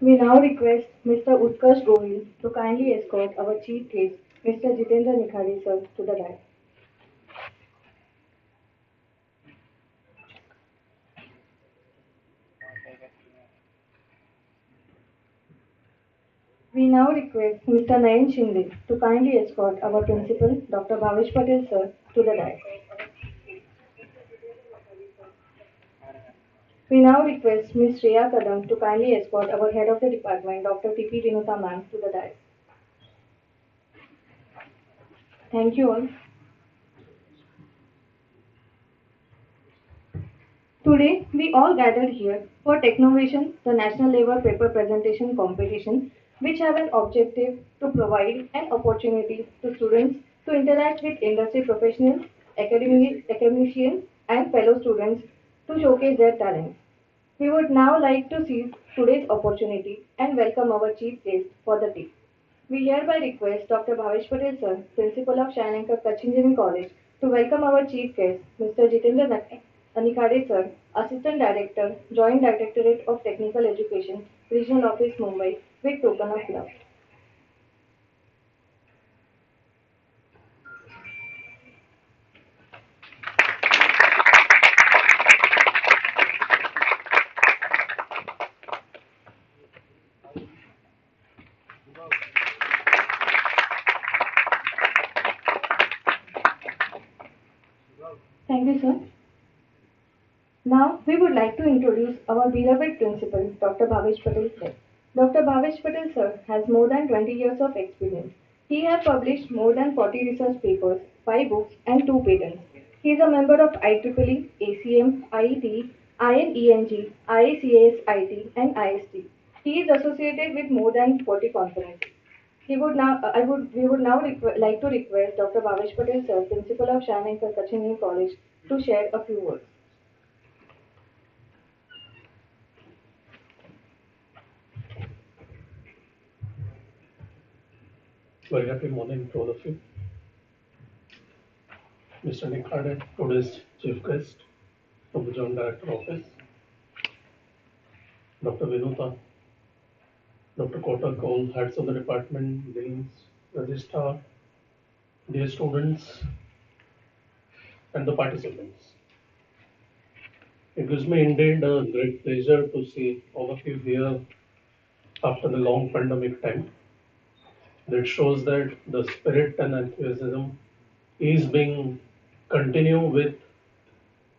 We now request Mr. Utkarsh Gohil to kindly escort our chief guest, Mr. Jitendra Nikhari sir, to the dais. We now request Mr. Nayan Shinde to kindly escort our principal, Dr. Bhavesh Patel sir, to the dais. We now request Ms. Shreya Kadam to kindly escort our head of the department, Dr. T.P. Vinota ma'am, to the dais. Thank you all. Today, we all gathered here for Technovation, the National Labour Paper Presentation Competition, which have an objective to provide an opportunity to students to interact with industry professionals, academicians, and fellow students to showcase their talents. We would now like to seize today's opportunity and welcome our chief guest for the day. We hereby request Dr. Bhavesh Patel sir, Principal of Shah Kutchhi Engineering College, to welcome our chief guest, Mr. Jitendra Nikhare sir, Assistant Director, Joint Directorate of Technical Education, Regional Office Mumbai, with token of love. Thank you, sir. Now, we would like to introduce our beloved principal, Dr. Bhavesh Patel sir. Dr. Bhavesh Patel sir has more than 20 years of experience. He has published more than 40 research papers, 5 books, and 2 patents. He is a member of IEEE, ACM, IET, INENG, IACAS-IT, and IST. He is associated with more than 40 conferences. We would now like to request Dr. Bhavesh Patel sir, Principal of Shah Kutchhi College, to share a few words. Very happy morning to all of you. Mr. Nikhare, today's chief guest from the Joint Director Office, Dr. Vinota, Dr. Kotak, all heads of the department, deans, registrar, dear students, and the participants. It gives me indeed a great pleasure to see all of you here after the long pandemic time. That shows that the spirit and enthusiasm is being continued with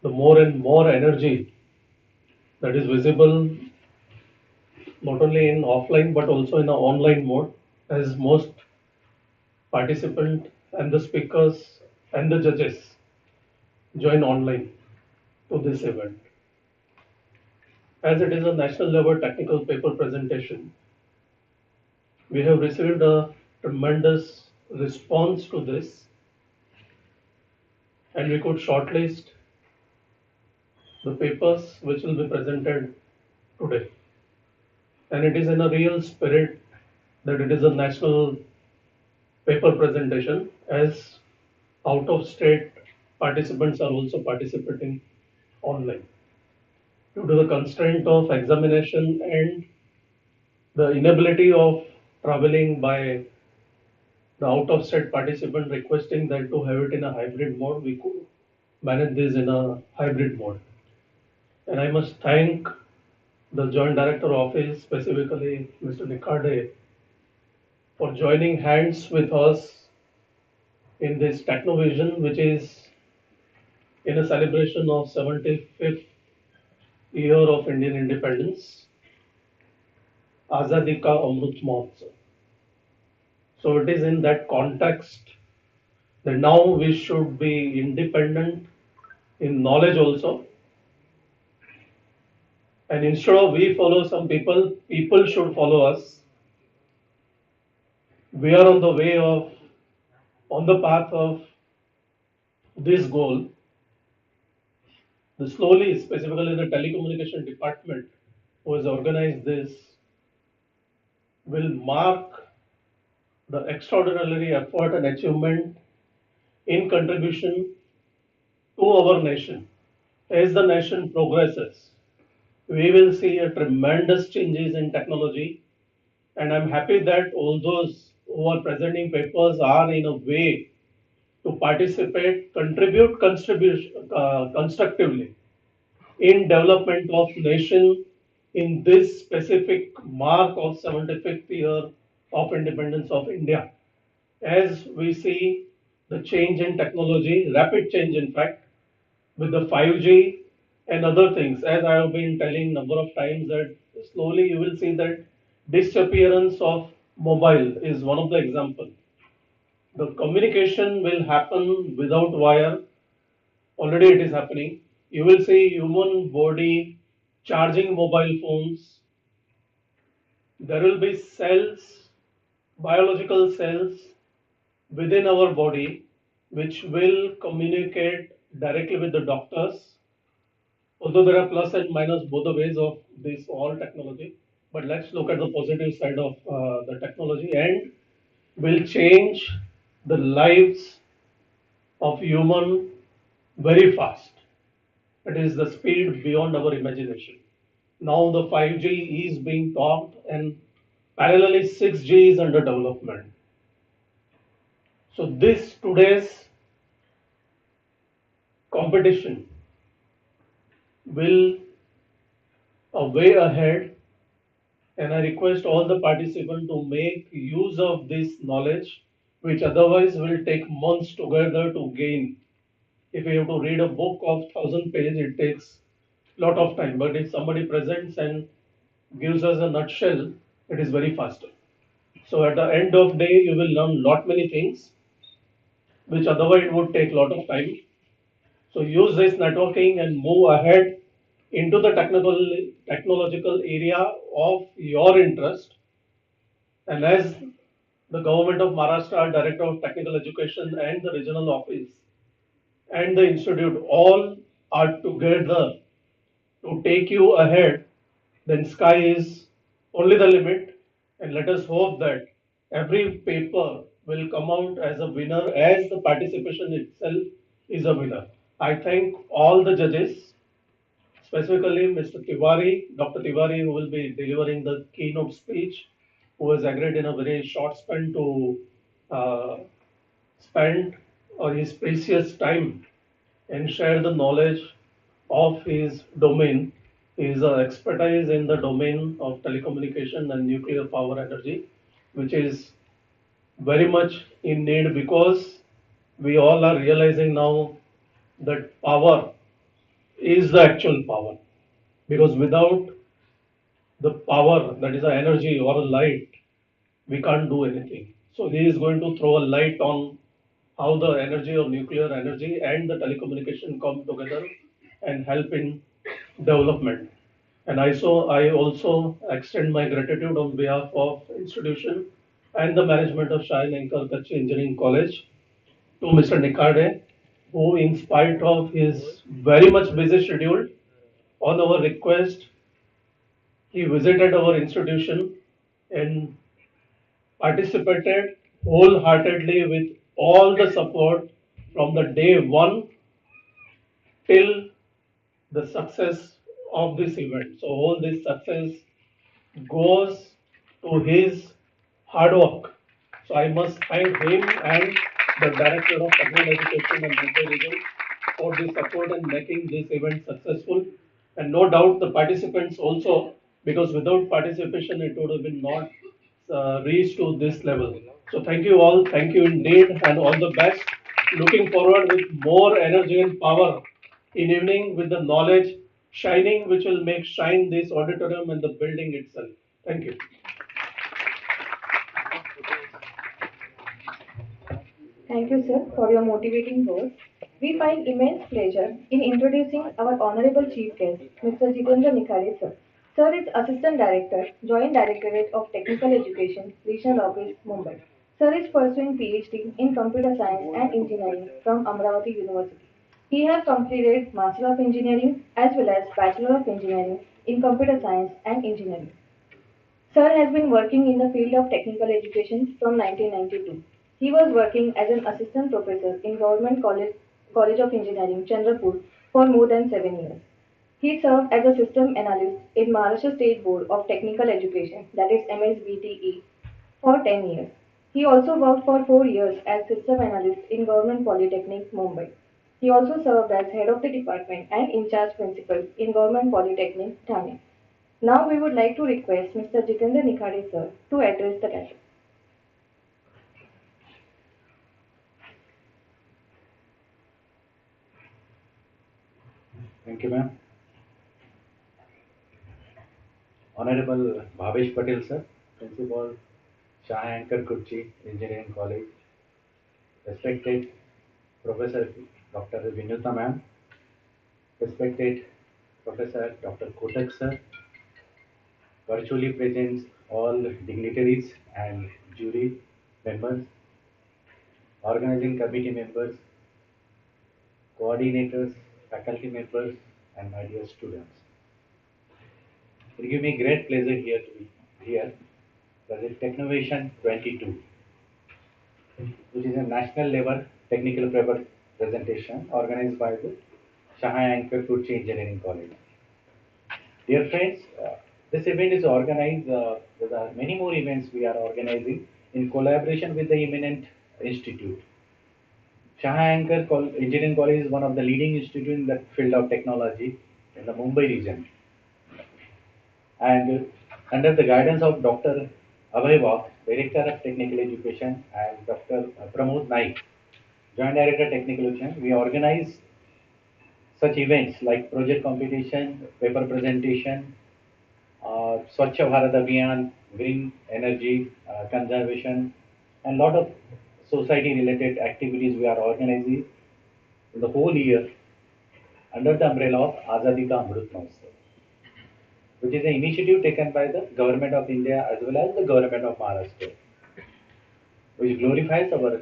the more and more energy that is visible not only in offline but also in the online mode, as most participants and the speakers and the judges join online to this event. As it is a national level technical paper presentation, we have received a tremendous response to this, and we could shortlist the papers which will be presented today. And it is in a real spirit that it is a national paper presentation, as out of state participants are also participating online. Due to the constraint of examination and the inability of traveling by the out of state participant requesting that to have it in a hybrid mode, we could manage this in a hybrid mode. And I must thank the Joint Director Office, specifically Mr. Nikhare, for joining hands with us in this Technovision, which is in a celebration of 75th year of Indian independence, Azadi Ka Amrit Mahotsav. So it is in that context that now we should be independent in knowledge also. And instead of we follow some people, people should follow us. We are on the way of, on the path of this goal. The slowly, specifically the telecommunication department who has organized this, will mark the extraordinary effort and achievement in contribution to our nation as the nation progresses. we will see a tremendous changes in technology. And I'm happy that all those who are presenting papers are in a way to participate, contribute constructively in development of nation in this specific mark of 75th year of independence of India. As we see the change in technology, rapid change in fact, with the 5G and other things, as I have been telling number of times that slowly you will see that disappearance of mobile is one of the example. The communication will happen without wire. Already it is happening. You will see human body charging mobile phones. There will be cells, biological cells within our body, which will communicate directly with the doctors. Although there are plus and minus both the ways of this all technology, but let's look at the positive side of the technology and will change the lives of human very fast. It is the speed beyond our imagination. Now the 5G is being talked and parallelly 6G is under development. So this today's competition will way ahead, and I request all the participants to make use of this knowledge, which otherwise will take months together to gain. If you have to read a book of 1,000 pages, it takes lot of time. But if somebody presents and gives us a nutshell, it is very faster. So at the end of day, you will learn lot many things, which otherwise would take lot of time. So use this networking and move ahead into the technological area of your interest. And as the government of Maharashtra, Director of Technical Education and the regional office and the institute all are together to take you ahead, then sky is only the limit. And let us hope that every paper will come out as a winner, as the participation itself is a winner. I thank all the judges, specifically Mr. Tiwari, Dr. Tiwari, who will be delivering the keynote speech, who has agreed in a very short span to uh, spend his precious time and share the knowledge of his domain. His expertise in the domain of telecommunication and nuclear power energy, which is very much in need because we all are realizing now that power is the actual power. Because without the power, that is the energy or a light, we can't do anything. So he is going to throw a light on how the energy of nuclear energy and the telecommunication come together and help in development. And I also extend my gratitude on behalf of institution and the management of Shah and Kutchhi Engineering College to Mr. Nikade, who in spite of his very much busy schedule, on our request, he visited our institution and participated wholeheartedly with all the support from the day one till the success of this event. So all this success goes to his hard work. So I must thank him and the Director of Technical Education and Mumbai region for the support and making this event successful. And no doubt the participants also, because without participation it would have been not reached to this level. So thank you all, thank you indeed, and all the best. Looking forward with more energy and power in evening with the knowledge shining, which will make shine this auditorium and the building itself. Thank you. Thank you, sir, for your motivating words. We find immense pleasure in introducing our Honorable Chief Guest, Mr. Jitendra Nikhare, sir. Sir is Assistant Director, Joint Directorate of Technical Education, Regional Office, Mumbai. Sir is pursuing PhD in Computer Science and Engineering from Amravati University. He has completed Master of Engineering as well as Bachelor of Engineering in Computer Science and Engineering. Sir has been working in the field of technical education from 1992. He was working as an assistant professor in Government College of Engineering, Chandrapur, for more than 7 years. He served as a system analyst in Maharashtra State Board of Technical Education, that is MSBTE, for 10 years. He also worked for 4 years as system analyst in Government Polytechnic, Mumbai. He also served as head of the department and in charge principal in Government Polytechnic, Thane. Now we would like to request Mr. Jitendra Nikhade sir to address the gathering. Thank you, ma'am. Honorable Bhavesh Patel, sir, Principal, Shah Anchor Kutchhi Engineering College, respected Professor Dr. Vinuta, ma'am, respected Professor Dr. Kotak, sir, virtually present all dignitaries and jury members, organizing committee members, coordinators, faculty members, and my dear students. It gives me great pleasure here to be here. That is Technovation 22, which is a national level technical paper presentation organized by the Shah Anchor Kutchhi Engineering College. Dear friends, this event is organized, there are many more events we are organizing in collaboration with the eminent institute. Shah Anchor Engineering College is one of the leading institutes in the field of technology in the Mumbai region. And under the guidance of Dr. Abhay Vaught, Director of Technical Education, and Dr. Pramod Naik, Joint Director Technical Education, we organize such events like project competition, paper presentation, Swachh Bharat Abhiyan, green energy conservation, and lot of society-related activities we are organizing in the whole year under the umbrella of Azadi Ka Amrit Mahotsav, which is an initiative taken by the Government of India as well as the Government of Maharashtra, which glorifies our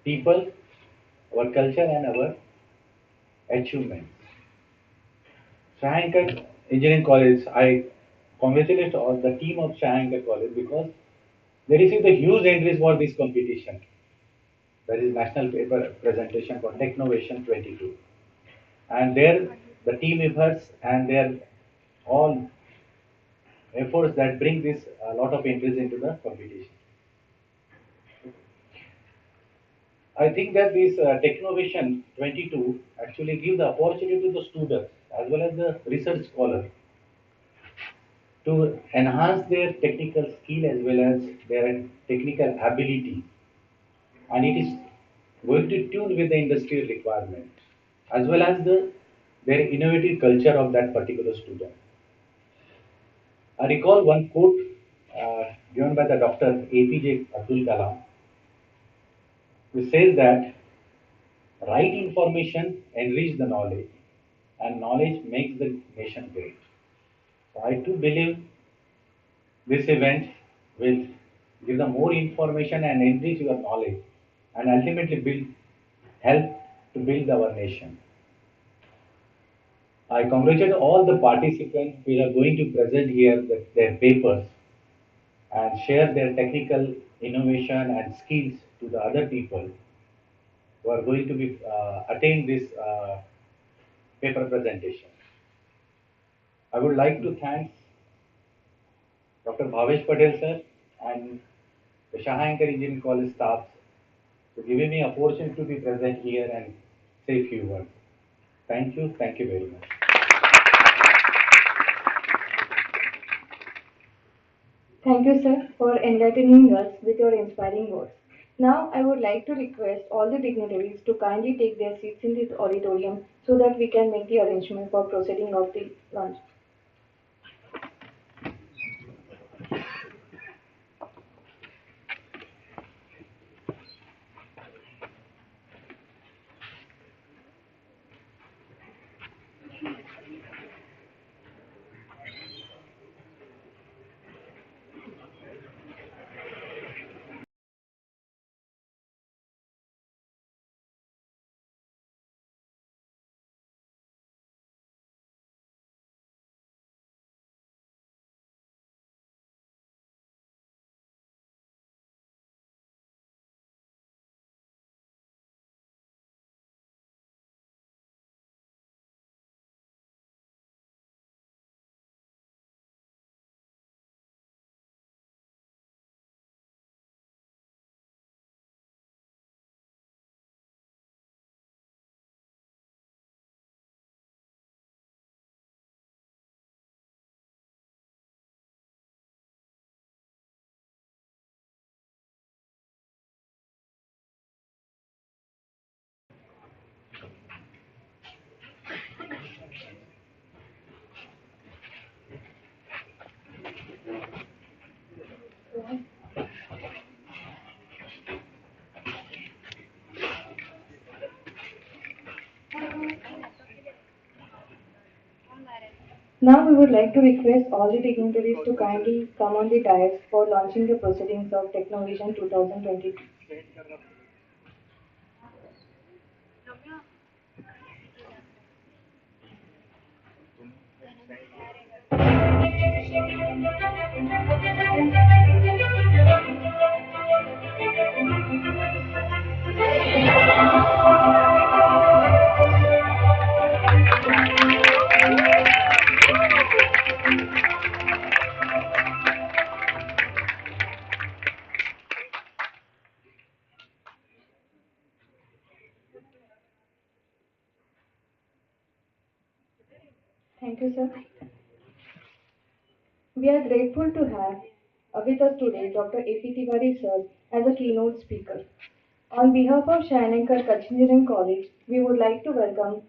people, our culture, and our achievements. Shahankar Engineering College, I congratulate all the team of Shahankar College because they received a huge entries for this competition. That is National Paper Presentation for Technovation 22. And there, the team efforts and their all efforts that bring this a lot of entries into the competition. I think that this Technovation 22 actually gives the opportunity to the students as well as the research scholars to enhance their technical skill as well as their technical ability, and it is going to tune with the industrial requirement as well as their innovative culture of that particular student. I recall one quote given by the Dr. APJ Abdul Kalam, which says that right information enrich the knowledge and knowledge makes the nation great. So I too believe this event will give them more information and enrich your knowledge and ultimately help to build our nation. I congratulate all the participants who are going to present here their papers and share their technical innovation and skills to the other people who are going to be attain this paper presentation. I would like to thank Dr. Bhavesh Patel sir and the Shahankar Engineering College staff for giving me opportunity to be present here and say a few words. Thank you very much. Thank you, sir, for enlightening us with your inspiring words. Now, I would like to request all the dignitaries to kindly take their seats in this auditorium so that we can make the arrangement for proceeding of the lunch. Now we would like to request all the dignitaries to kindly come on the dais for launching the proceedings of Technovision 2022. Thank you, sir. We are grateful to have with us today Dr. A.P. Tiwari sir as a keynote speaker. On behalf of Shayankar Kutchhi Engineering College, we would like to welcome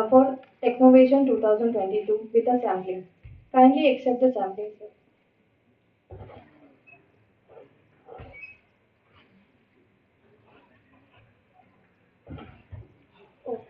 for Technovation 2022 with a sampling. Kindly accept the sampling, sir. Oh,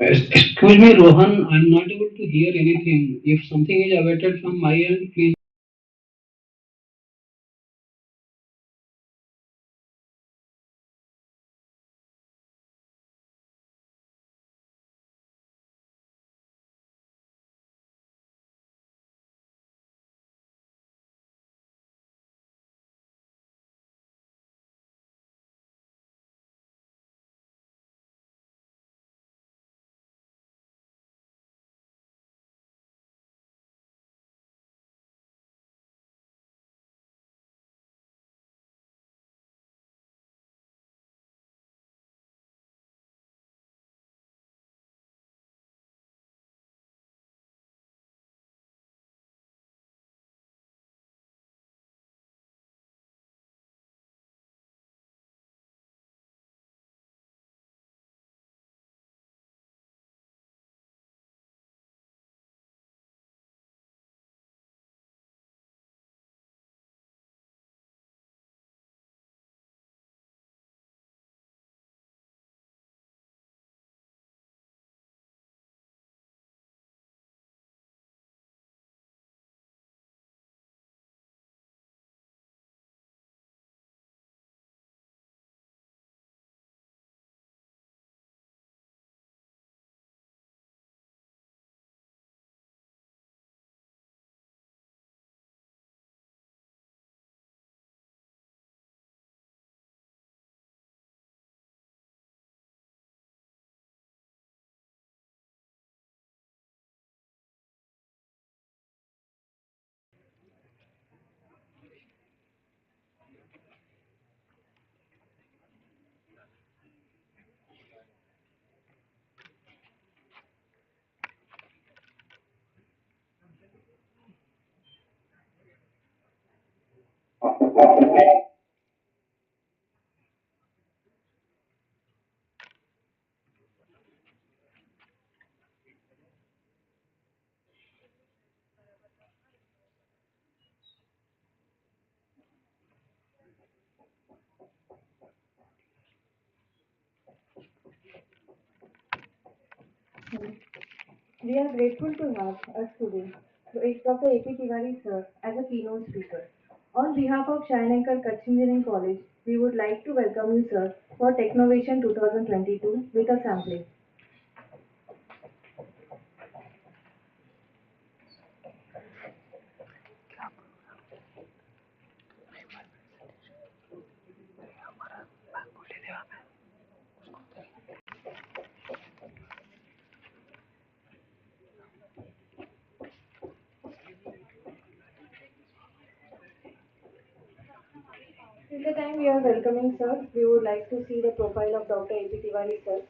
Excuse me, Rohan, I'm not able to hear anything. If something is awaited from my end, please. We are grateful to have us today, Dr. A.P. Tiwari sir, as a keynote speaker. On behalf of Shah Kutch Engineering College, we would like to welcome you, sir, for Technovation 2022 with a sampling. Till the time we are welcoming, sir, we would like to see the profile of Dr. A.P. Tiwari, sir.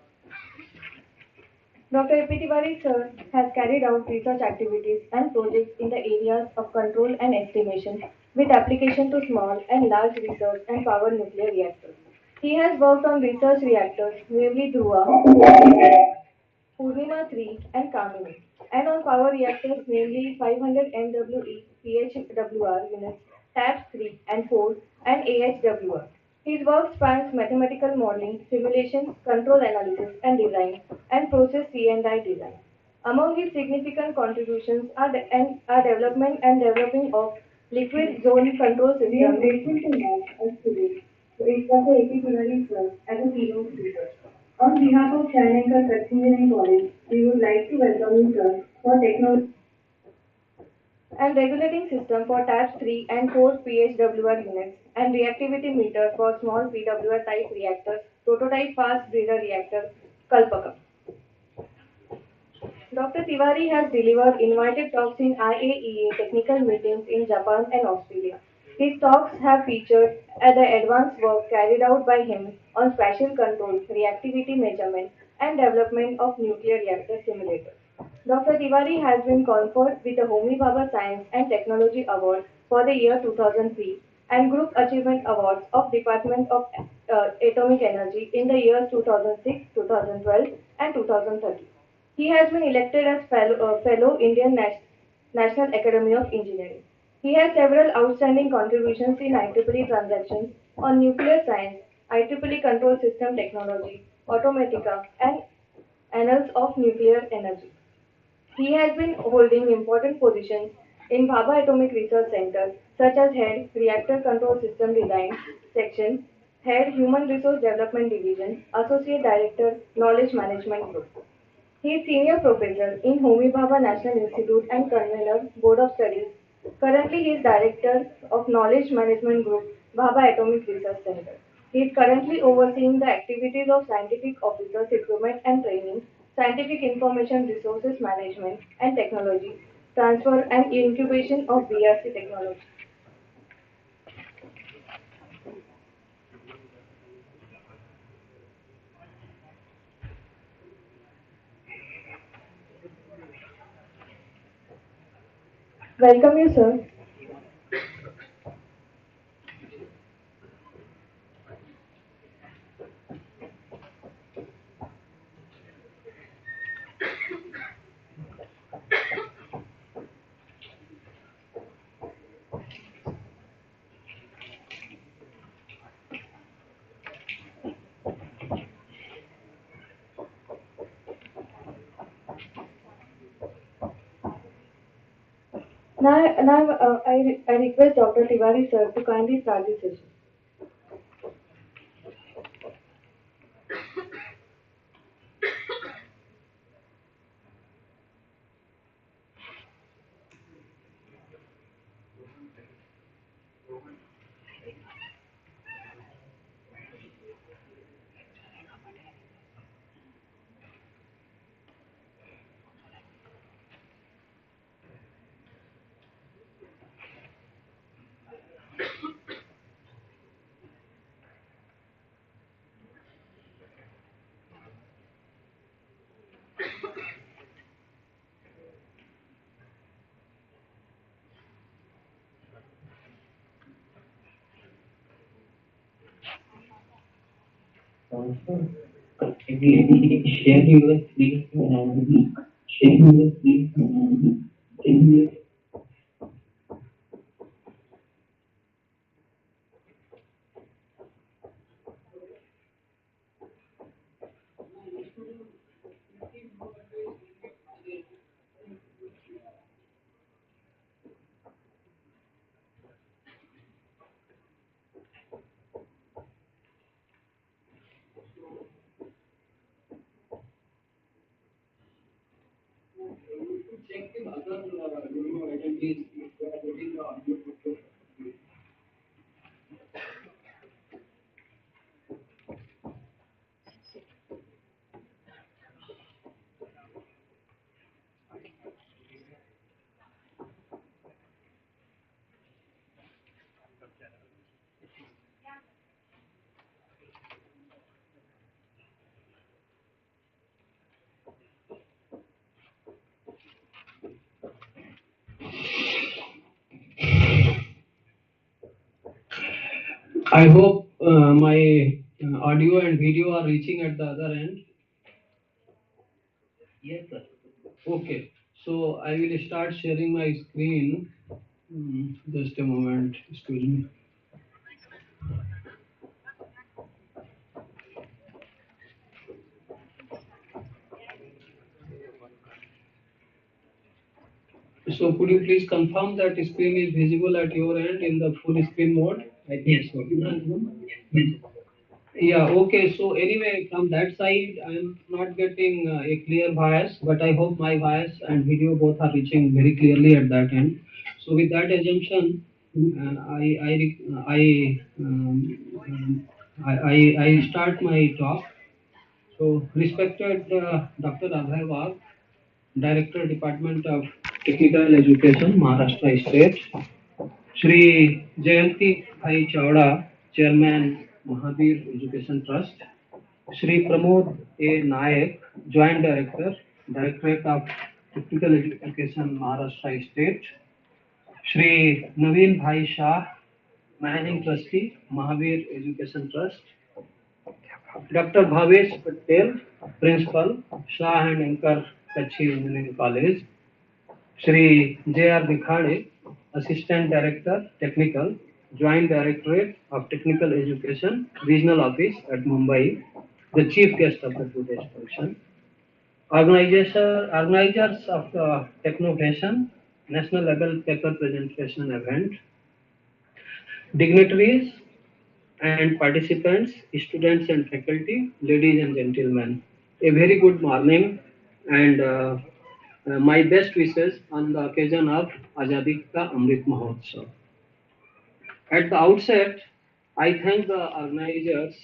Dr. A.P. Tiwari, sir, has carried out research activities and projects in the areas of control and estimation with application to small and large research and power nuclear reactors. He has worked on research reactors, namely Dhruva, Purnima 3, and Kamini, and on power reactors, namely 500 MWE PHWR units, TAPS 3 and 4, and AHWR. His work spans mathematical modeling, simulation, control analysis and design, and process C&I design. Among his significant contributions are development and developing of liquid zone control systems. We are grateful to have us today. So it's Dr. A.P. Tiwari sir as a keynote speaker. On behalf of Shah Kutch Engineering College, we would like to welcome you, sir, for technology and regulating system for TAPS 3 and 4 PHWR units and reactivity meter for small PWR type reactors, prototype fast breeder reactor, Kalpakam. Dr. Tiwari has delivered invited talks in IAEA technical meetings in Japan and Australia. His talks have featured the advanced work carried out by him on spatial control, reactivity measurement, and development of nuclear reactor simulators. Dr. Tiwari has been conferred with the Homi Bhabha Science and Technology Award for the year 2003 and Group Achievement Awards of Department of Atomic Energy in the years 2006, 2012, and 2013. He has been elected as Fellow Indian National Academy of Engineering. He has several outstanding contributions in IEEE transactions on nuclear science, IEEE control system technology, automatica, and annals of nuclear energy. He has been holding important positions in Bhabha Atomic Research Center, such as Head Reactor Control System Design Section, Head Human Resource Development Division, Associate Director Knowledge Management Group. He is Senior Professor in Homi Bhabha National Institute and Convener, Board of Studies. Currently, he is Director of Knowledge Management Group, Bhabha Atomic Research Center. He is currently overseeing the activities of Scientific Officers Recruitment and Training, Scientific Information Resources Management and Technology, Transfer and Incubation of BRC Technology. Welcome you, sir. Now I request Dr. Tiwari sir to kindly start the session. Share your screen and share your screen and check with other agencies if they are getting the audio. I hope my audio and video are reaching at the other end. Yes, sir. Okay, so I will start sharing my screen. Just a moment, excuse me. So could you please confirm that screen is visible at your end in the full screen mode? I think so. Yeah, okay. So anyway, from that side, I am not getting a clear voice, but I hope my voice and video both are reaching very clearly at that end. So with that assumption, I start my talk. So respected Dr. Abhay Wagh, Director, Department of Technical Education, Maharashtra State. Shri Jayanti Bhai Chawda, Chairman, Mahavir Education Trust. Shri Pramod A. Nayak, Joint Director, Directorate of Technical Education, Maharashtra State. Shri Naveen Bhai Shah, Managing Trustee, Mahavir Education Trust. Dr. Bhavesh Patel, Principal, Shah and Anchor, Kutchhi Engineering College. Shri J.R. Dikhade, Assistant Director, Technical, Joint Directorate of Technical Education, Regional Office at Mumbai, the Chief Guest of the today's function. Organizers of the Technovation, National Level Paper Presentation Event, dignitaries and participants, students and faculty, ladies and gentlemen. A very good morning and my best wishes on the occasion of Azadi Ka Amrit Mahotsav. At the outset, I thank the organizers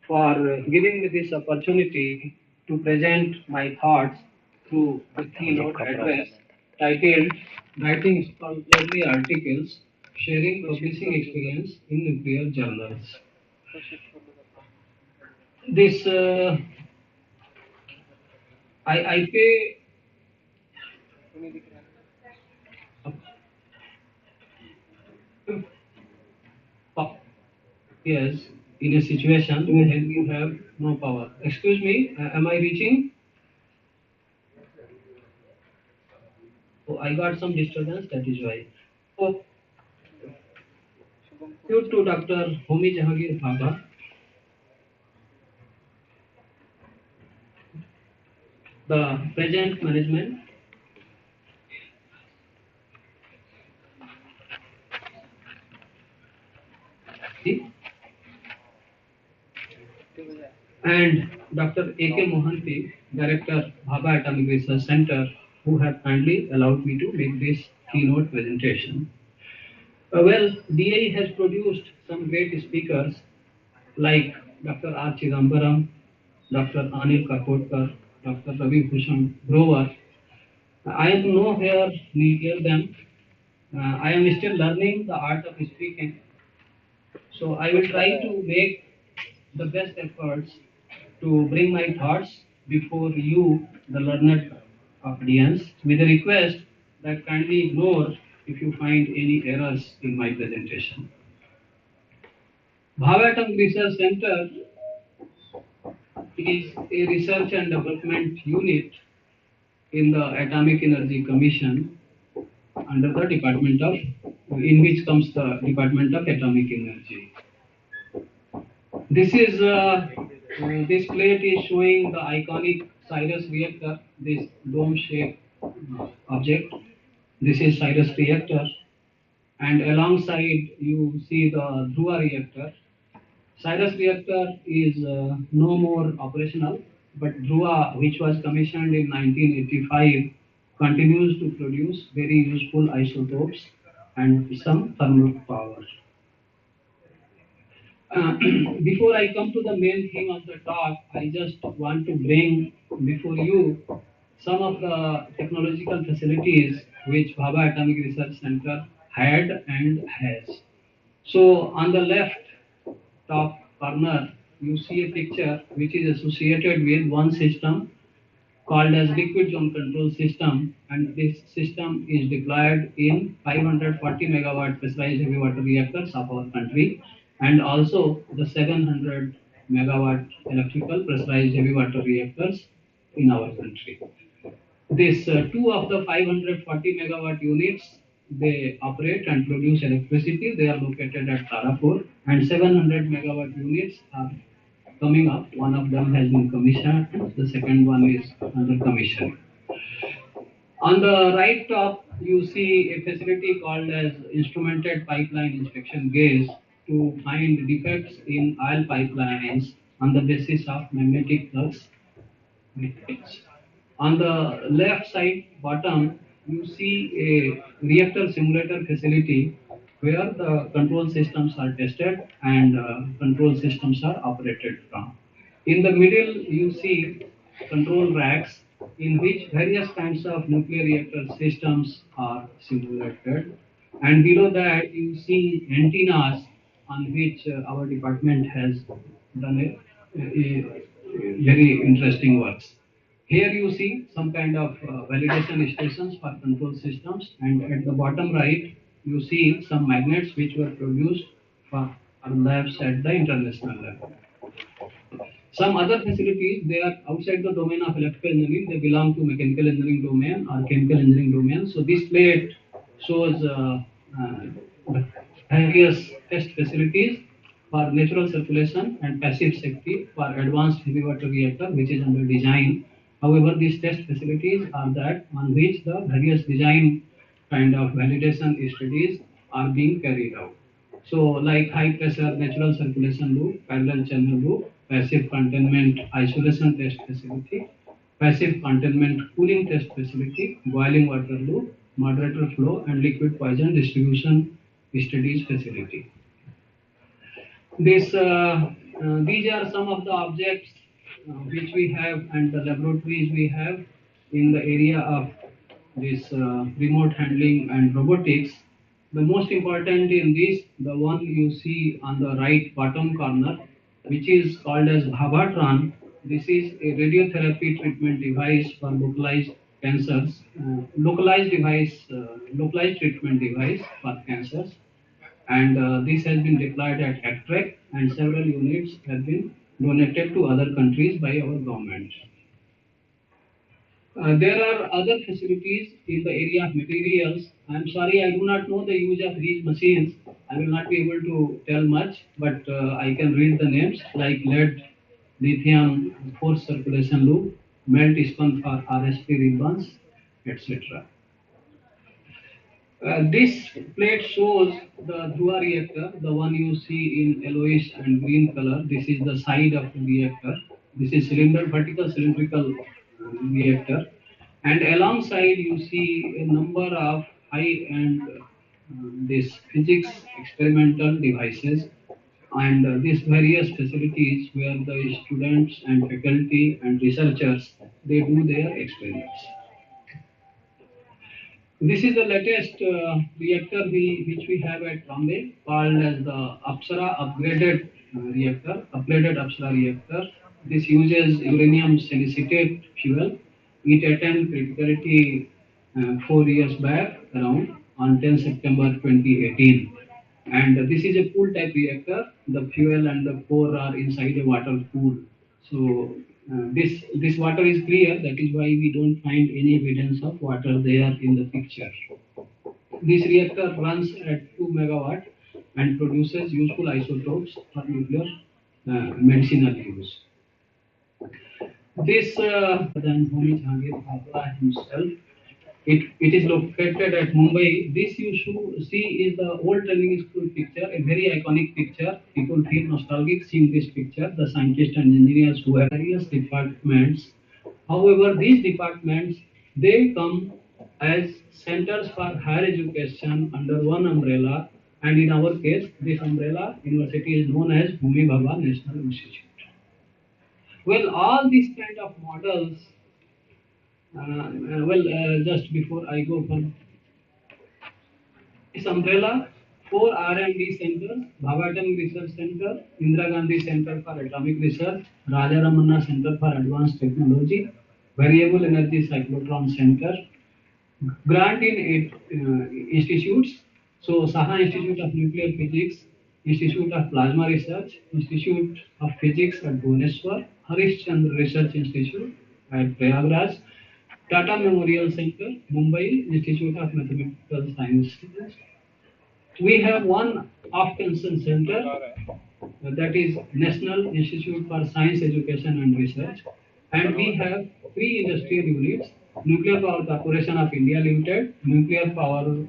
for giving me this opportunity to present my thoughts through the keynote address titled Writing Scholarly Articles, Sharing Publishing Experience in Nuclear Journals. This I pay yes in a situation when you have no power. Excuse me, am I reaching? Oh, I got some disturbance, that is why. So, due to Dr. Homi Jahangir Bhabha, the present management and Dr. A.K. Mohanty, Director, Bhabha Atomic Research Center, who have kindly allowed me to make this keynote presentation. Well, DI has produced some great speakers like Dr. R. Chidambaram, Dr. Anil Kapotkar, Dr. Ravi Bhushan Grover. I am nowhere near them. I am still learning the art of speaking. So I will try to make the best efforts to bring my thoughts before you, the learned audience, with a request that kindly ignore if you find any errors in my presentation. Bhavatam Research Center is a research and development unit in the Atomic Energy Commission under the Department of, in which comes the Department of Atomic Energy. This is this plate is showing the iconic Cyrus reactor, this dome-shaped object. This is Cyrus reactor, and alongside you see the Dhruva reactor. Cyrus reactor is no more operational, but Dhruva, which was commissioned in 1985, continues to produce very useful isotopes and some thermal power. Before I come to the main theme of the talk, I just want to bring before you some of the technological facilities which Bhabha Atomic Research Center had and has. So on the left top corner, you see a picture which is associated with one system called as liquid zone control system, and this system is deployed in 540 megawatt pressurized heavy water reactors of our country, and also the 700 megawatt electrical pressurized heavy water reactors in our country. This two of the 540 megawatt units, they operate and produce electricity. They are located at Tarapur, and 700 megawatt units are coming up. One of them has been commissioned, the second one is under commission. On the right top, you see a facility called as instrumented pipeline inspection gauge to find defects in oil pipelines on the basis of magnetic flux detects. On the left side bottom, you see a reactor simulator facility where the control systems are tested and control systems are operated from. In the middle, you see control racks in which various kinds of nuclear reactor systems are simulated. And below that, you see antennas on which our department has done a very interesting works. Here you see some kind of validation stations for control systems, and at the bottom right, you see some magnets which were produced for labs at the international level. Some other facilities, they are outside the domain of electrical engineering, they belong to mechanical engineering domain or chemical engineering domain. So this plate shows various test facilities for natural circulation and passive safety for advanced heavy water reactor which is under design. However, these test facilities are that on which the various design kind of validation studies are being carried out. So like high pressure natural circulation loop, parallel channel loop, passive containment isolation test facility, passive containment cooling test facility, boiling water loop, moderator flow and liquid poison distribution studies facility. These are some of the objects which we have and the laboratories we have in the area of this remote handling and robotics. The most important in this, the one you see on the right bottom corner, which is called as Bhavatron. This is a radiotherapy treatment device for localized cancers, localized treatment device for cancers, and this has been deployed at Actrec, and several units have been donated to other countries by our government. There are other facilities in the area of materials. I am sorry, I do not know the use of these machines. I will not be able to tell much, but I can read the names like lead, lithium, force circulation loop, melt spun for RSP ribbons, etc. This plate shows the Dhruva reactor, the one you see in yellowish and green color. This is the side of the reactor. This is vertical cylindrical reactor. And alongside you see a number of high-end this physics experimental devices and these various facilities where the students and faculty and researchers, they do their experiments. This is the latest reactor which we have at Bombay called as the Apsara upgraded reactor, upgraded Apsara reactor. This uses uranium silicetate fuel. It attained criticality 4 years back around on 10 September 2018. And this is a pool type reactor. The fuel and the core are inside a water pool. So this water is clear. That is why we don't find any evidence of water there in the picture. This reactor runs at 2 megawatt and produces useful isotopes for nuclear medicinal use. This than Homi Jahangir Bhabra himself. It is located at Mumbai. This you should see is the old training school picture, a very iconic picture. People feel nostalgic seeing this picture. The scientists and engineers who have various departments. However, these departments, they come as centers for higher education under one umbrella, and in our case, this umbrella university is known as Bhumi Bhava National Institute. Well, all these kind of models, just before I go for this umbrella, four R&D centers: Bhabha Atomic Research Center, Indira Gandhi Center for Atomic Research, Raja Ramanna Center for Advanced Technology, Variable Energy Cyclotron Center, grant in eight institutes. So Shah Institute of Nuclear Physics, Institute of Plasma Research, Institute of Physics at Bhubaneswar, Harish Chandra Research Institute at Prayagraj, Tata Memorial Center, Mumbai, Institute of Mathematical Sciences. We have one off-concern center, that is National Institute for Science Education and Research, and we have three industrial units: Nuclear Power Corporation of India Limited, Nuclear Fuel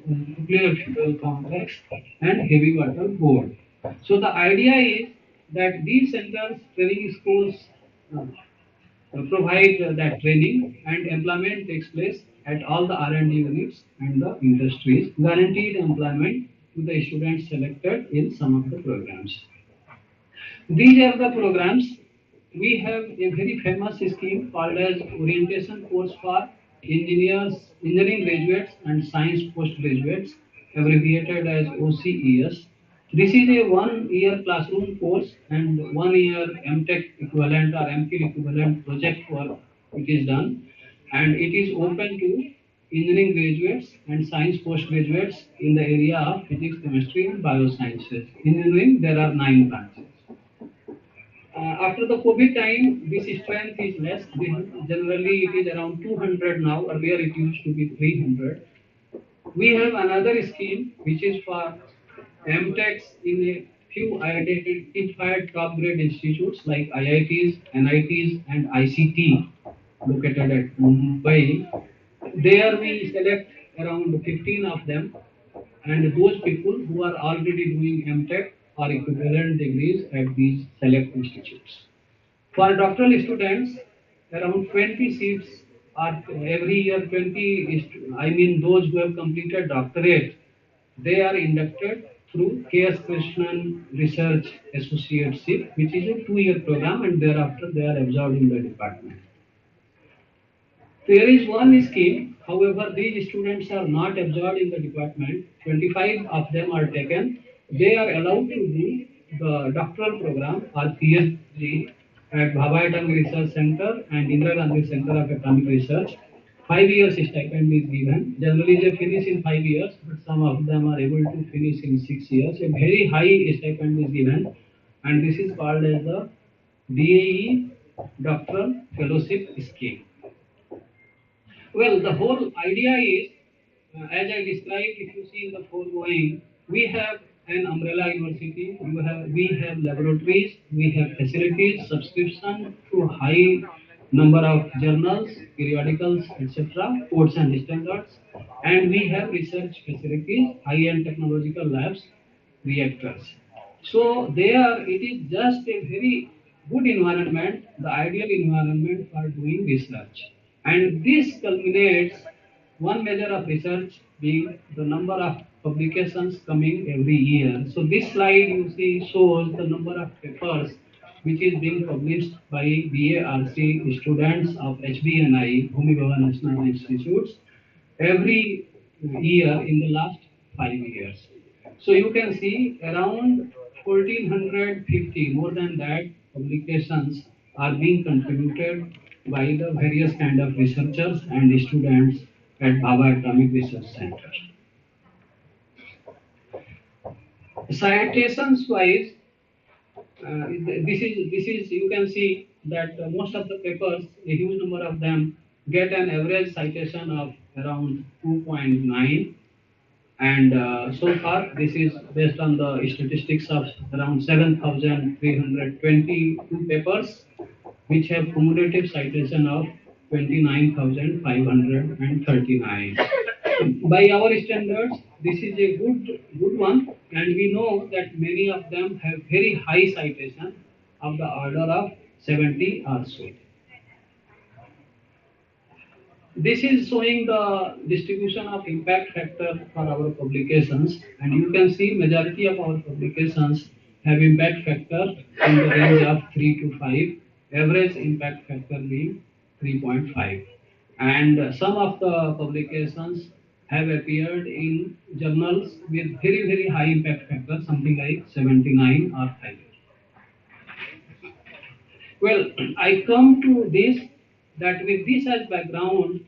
Complex, and Heavy Water Board. So the idea is that these centers, training schools, provide that training, and employment takes place at all the R&D units and the industries, guaranteed employment to the students selected in some of the programs. These are the programs. We have a very famous scheme called as Orientation Course for Engineering Graduates and Science Postgraduates, abbreviated as OCES. This is a 1 year classroom course and 1 year MTech equivalent or MPhil equivalent project work it is done, and it is open to engineering graduates and science postgraduates in the area of physics, chemistry, and biosciences. In engineering, there are 9 branches. After the COVID time, this strength is less. Generally, it is around 200 now. Earlier, it used to be 300. We have another scheme which is for MTechs in a few identified top grade institutes like IITs, NITs, and ICT located at Mumbai. There we select around 15 of them, and those people who are already doing MTech or equivalent degrees at these select institutes. For doctoral students, around 20 seats are every year. 20, I mean those who have completed doctorate, they are inducted through K.S. Krishnan Research Associateship, which is a 2 year program, and thereafter they are absorbed in the department. There is one scheme, however, these students are not absorbed in the department. 25 of them are taken. They are allowed to do the doctoral program or PhD at Bhabha Atomic Research Center and Indira Gandhi Center of Atomic Research. 5 years stipend is given. Generally, they finish in 5 years, but some of them are able to finish in 6 years. A very high stipend is given, and this is called as the DAE Doctoral Fellowship Scheme. Well, the whole idea is, as I described, if you see in the foregoing, we have an umbrella university, we have laboratories, we have facilities, subscription to high number of journals, periodicals, etc., codes and standards, and we have research facilities, high-end technological labs, reactors. So there, it is just a very good environment, the ideal environment for doing research. And this culminates one measure of research being the number of publications coming every year. So this slide you see shows the number of papers which is being published by BARC students of HBNI, Bhumi Bhava National Institutes, every year in the last 5 years. So you can see around 1450, more than that, publications are being contributed by the various kind of researchers and students at Bhabha Atomic Research Center. Citations wise, this is you can see that most of the papers, a huge number of them, get an average citation of around 2.9, and so far this is based on the statistics of around 7,322 papers which have cumulative citation of 29,539. By our standards, this is a good one, and we know that many of them have very high citation of the order of 70 or so. This is showing the distribution of impact factor for our publications, and you can see majority of our publications have impact factor in the range of 3 to 5, average impact factor being 3.5. And some of the publications have appeared in journals with very high impact factor, something like 79 or higher. Well, I come to this that with this as background,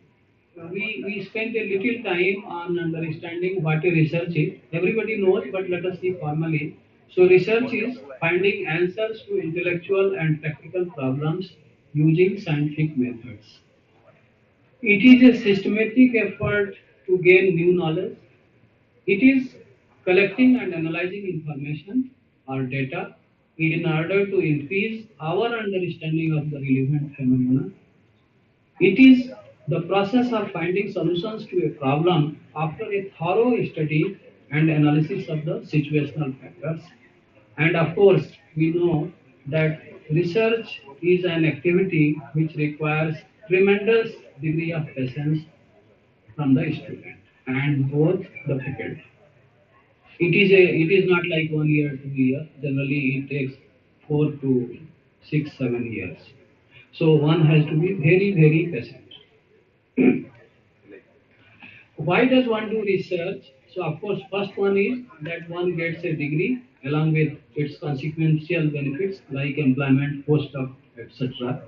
we spent a little time on understanding what a research is. Everybody knows, but let us see formally. So research is finding answers to intellectual and practical problems using scientific methods. It is a systematic effort to gain new knowledge. It is collecting and analyzing information or data in order to increase our understanding of the relevant phenomena. It is the process of finding solutions to a problem after a thorough study and analysis of the situational factors. And of course, we know that research is an activity which requires tremendous degree of patience from the student and both the faculty. It is not like 1 year, 2 years. Generally, it takes 4 to 6, 7 years. So one has to be very patient. Why does one do research? So of course, first one is that one gets a degree along with its consequential benefits like employment, postdoc, etc.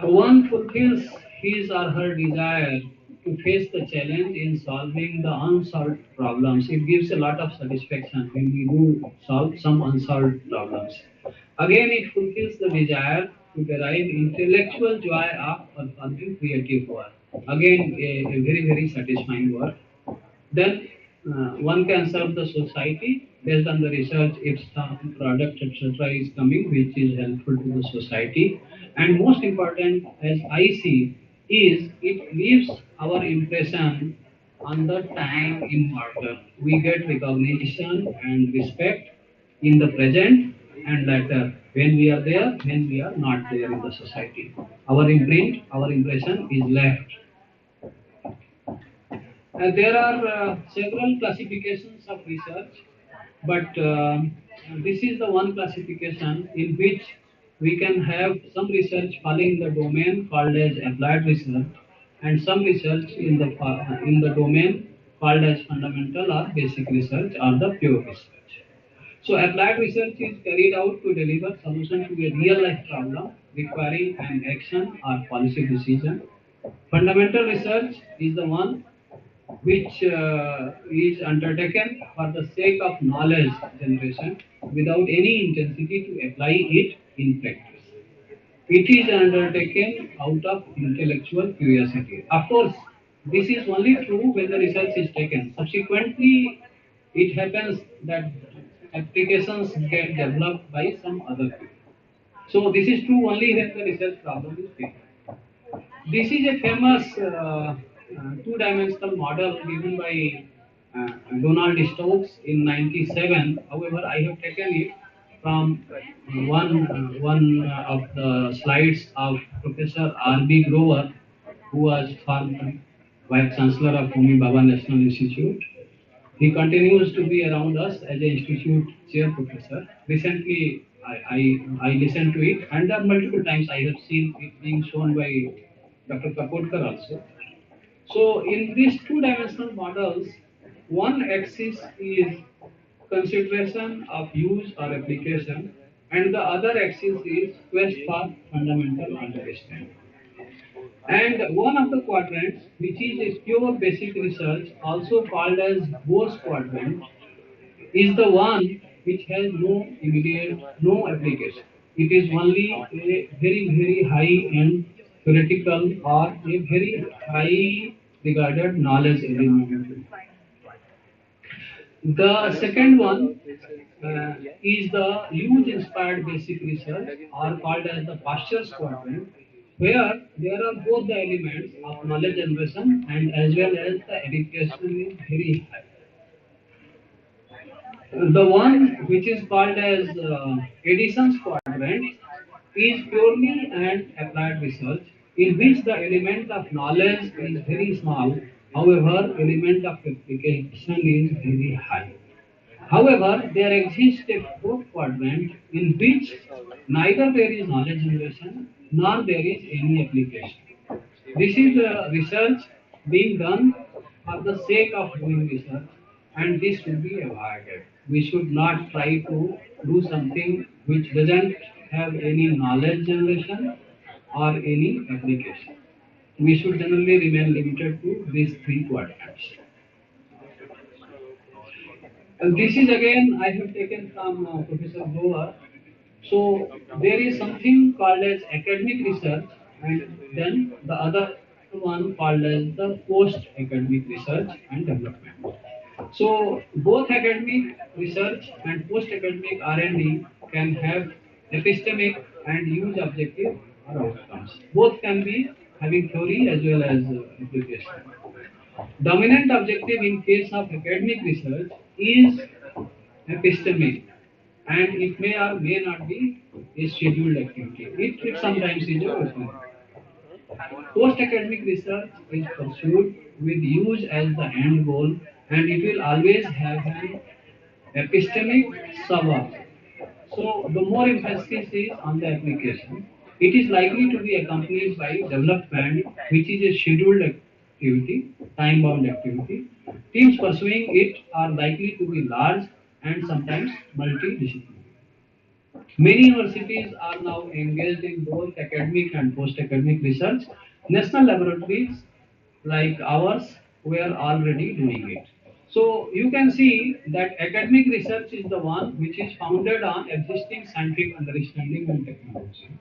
One fulfills his or her desire to face the challenge in solving the unsolved problems. It gives a lot of satisfaction when we do solve some unsolved problems. Again, it fulfills the desire to derive intellectual joy of performing creative work. Again, a very satisfying work. Then one can serve the society based on the research if some product etc. is coming which is helpful to the society. And most important, as I see, is it leaves our impression on the time in order. We get recognition and respect in the present and later when we are there, when we are not there in the society. Our imprint, our impression is left. There are several classifications of research, but this is the one classification in which we can have some research falling in the domain called as applied research, and some research in the domain called as fundamental or basic research or the pure research. So applied research is carried out to deliver solution to a real life problem requiring an action or policy decision. Fundamental research is the one which is undertaken for the sake of knowledge generation without any intensity to apply it in practice. It is undertaken out of intellectual curiosity. Of course, this is only true when the research is taken. Subsequently, it happens that applications get developed by some other people. So this is true only when the research problem is taken. This is a famous two-dimensional model given by Donald Stokes in '97. However, I have taken it from one of the slides of Professor R.B. Grover, who was former Vice Chancellor of Homi Bhabha National Institute. He continues to be around us as an institute chair professor. Recently, I listened to it, and multiple times I have seen it being shown by Dr. Kapotkar also. So, in these two-dimensional models, one axis is consideration of use or application, and the other axis is quest for fundamental understanding. And one of the quadrants, which is a pure basic research, also called as Bose quadrant, is the one which has no application. It is only a very high end theoretical or a very high regarded knowledge element. The second one is the use inspired basic research or called as the Pasteur's quadrant, where there are both the elements of knowledge generation and as well as the application is very high. The one which is called as Edison's quadrant is purely an applied research. in which the element of knowledge is very small, however, element of application is very high. However, there exists a fourth quadrant in which neither there is knowledge generation nor there is any application. This is research being done for the sake of doing research, and this should be avoided. We should not try to do something which doesn't have any knowledge generation or any application. We should generally remain limited to these three quadrants. And this is again I have taken from Professor Goa. So there is something called as academic research, and then the other one called as the post-academic research and development. So both academic research and post-academic R&D can have epistemic and use objective or outcomes. Both can be having theory as well as application. Dominant objective in case of academic research is epistemic, and it may or may not be a scheduled activity. It sometimes is a optional. Post-academic research is pursued with use as the end goal, and it will always have an epistemic sub-object. So the more emphasis is on the application. It is likely to be accompanied by development, which is a scheduled activity, time-bound activity. Teams pursuing it are likely to be large and sometimes multidisciplinary. Many universities are now engaged in both academic and post-academic research. National laboratories like ours were already doing it. So you can see that academic research is the one which is founded on existing scientific understanding and technology.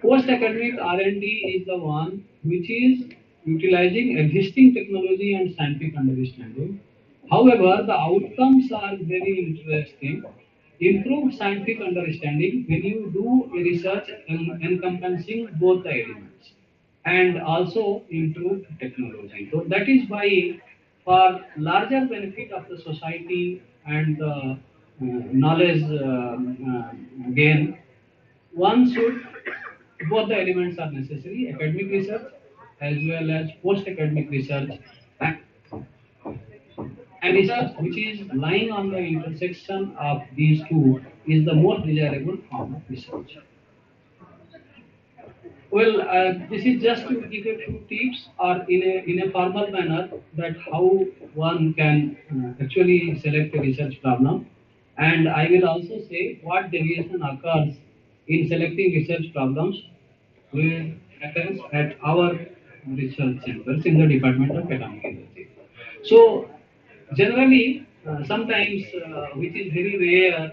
Post-academic R&D is the one which is utilizing existing technology and scientific understanding. However, the outcomes are very interesting. Improved scientific understanding when you do a research encompassing both the elements, and also improved technology. So that is why, for larger benefit of the society and the knowledge gain, one should, both the elements are necessary, academic research as well as post-academic research, and research which is lying on the intersection of these two is the most desirable form of research. Well, this is just to give a few tips or in a formal manner that how one can actually select a research problem. And I will also say what deviation occurs in selecting research problems will happens at our research centers in the Department of Atomic Energy. So generally, sometimes, which is very rare,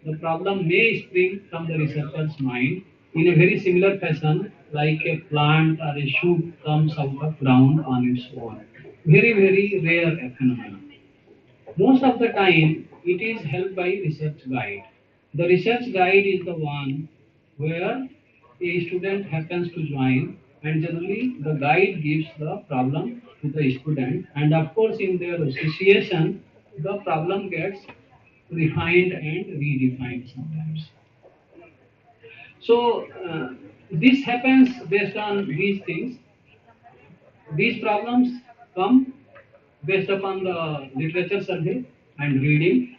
the problem may spring from the researcher's mind in a very similar fashion, like a plant or a shoot comes out of ground on its own. Very, very rare phenomenon. Most of the time, it is held by research guide. The research guide is the one where a student happens to join, and generally the guide gives the problem to the student, and of course in their association, the problem gets refined and redefined sometimes. So this happens based on these things. These problems come based upon the literature survey and reading.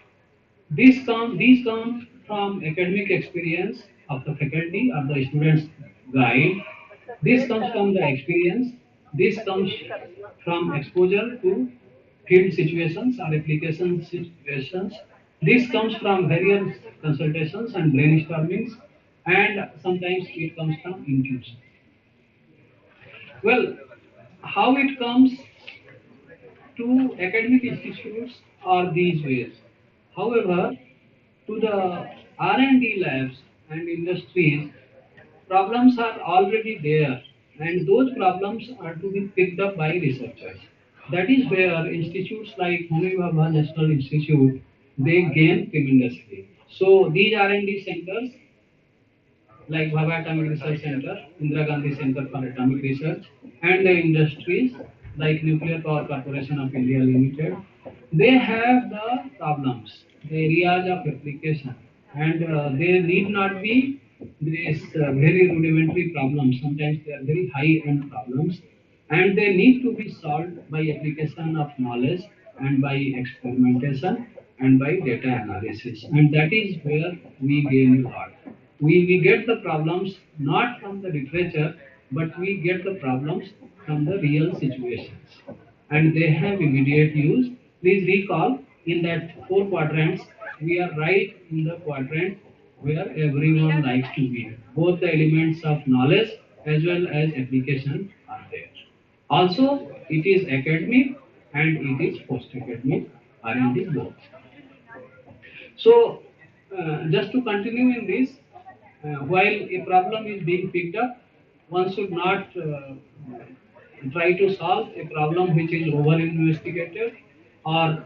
These come from academic experience of the faculty or the student's guide. This comes from the experience. This comes from exposure to field situations or application situations. This comes from various consultations and brainstormings, and sometimes it comes from intuition. Well, how it comes to academic institutes are these ways. However, to the R&D labs and industries, problems are already there, and those problems are to be picked up by researchers. That is where institutes like Homi Bhabha National Institute, they gain tremendously. So these R&D centers like Bhabha Atomic Research Center, Indira Gandhi Center for Atomic Research, and the industries like Nuclear Power Corporation of India Limited, they have the problems, the areas of application, and they need not be these very rudimentary problems. Sometimes they are very high-end problems, and they need to be solved by application of knowledge and by experimentation and by data analysis. And that is where we gain a lot. We get the problems not from the literature, but we get the problems from the real situations. And they have immediate use. Please recall in that four quadrants, we are right in the quadrant where everyone likes to be. Both the elements of knowledge as well as application are there. Also, it is academic and it is post-academic R&D both. So, just to continue in this, while a problem is being picked up, one should not try to solve a problem which is over investigated or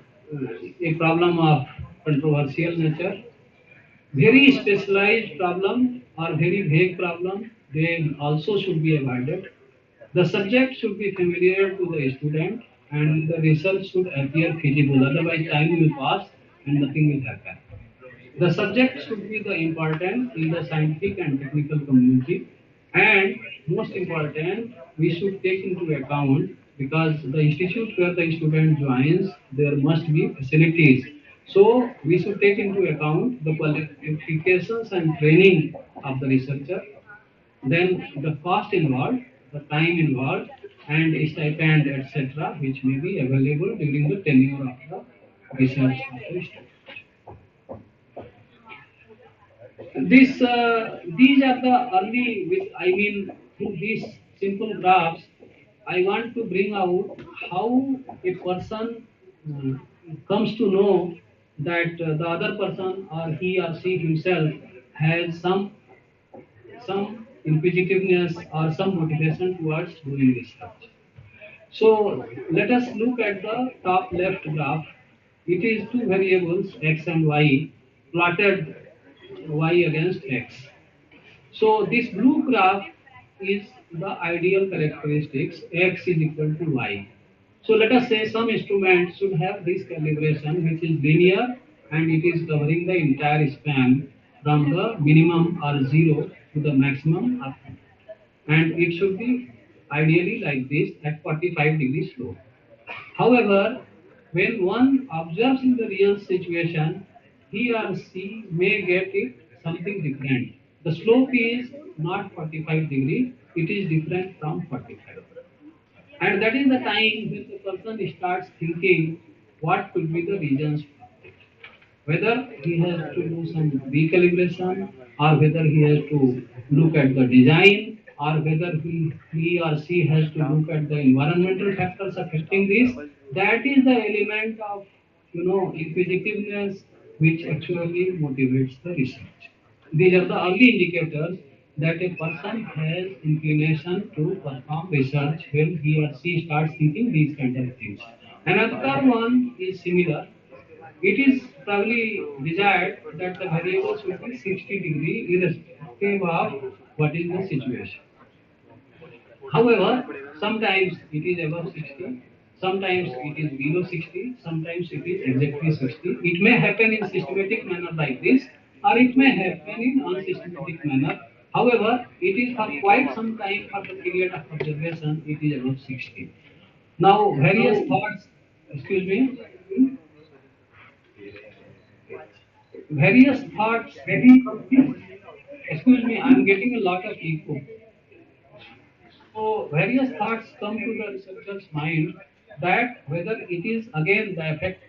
a problem of controversial nature. Very specialized problem or very vague problem, they also should be avoided. The subject should be familiar to the student and the research should appear feasible, otherwise time will pass and nothing will happen. The subject should be the important in the scientific and technical community, and most important, we should take into account because the institute where the student joins, there must be facilities. So we should take into account the qualifications and training of the researcher, then the cost involved, the time involved, and stipend, etc., which may be available during the tenure of the research of the student. These are the early, I mean, through these simple graphs, I want to bring out how a person comes to know that the other person or he or she himself has some inquisitiveness or some motivation towards doing research. So let us look at the top left graph. It is two variables x and y plotted y against x. So this blue graph is the ideal characteristics x is equal to y. So let us say some instrument should have this calibration which is linear and it is covering the entire span from the minimum or 0 to the maximum up, and it should be ideally like this at 45 degrees slope. However, when one observes in the real situation, he or she may get it something different. The slope is not 45 degree, it is different from 45. And that is the time when the person starts thinking what could be the reasons for it. Whether he has to do some recalibration or whether he has to look at the design or whether he or she has to look at the environmental factors affecting this, that is the element of inquisitiveness which actually motivates the research. These are the early indicators that a person has inclination to perform research when he or she starts thinking these kind of things. Another one is similar. It is probably desired that the variable should be 60-degree irrespective of what is the situation. However, sometimes it is above 60, sometimes it is below 60, sometimes it is exactly 60. It may happen in systematic manner like this, or it may happen in unsystematic manner. However, it is for quite some time for the period of observation, it is above 60. Now, various thoughts, excuse me, various thoughts, excuse me, I am getting a lot of echo. So various thoughts come to the researcher's mind that whether it is again the effect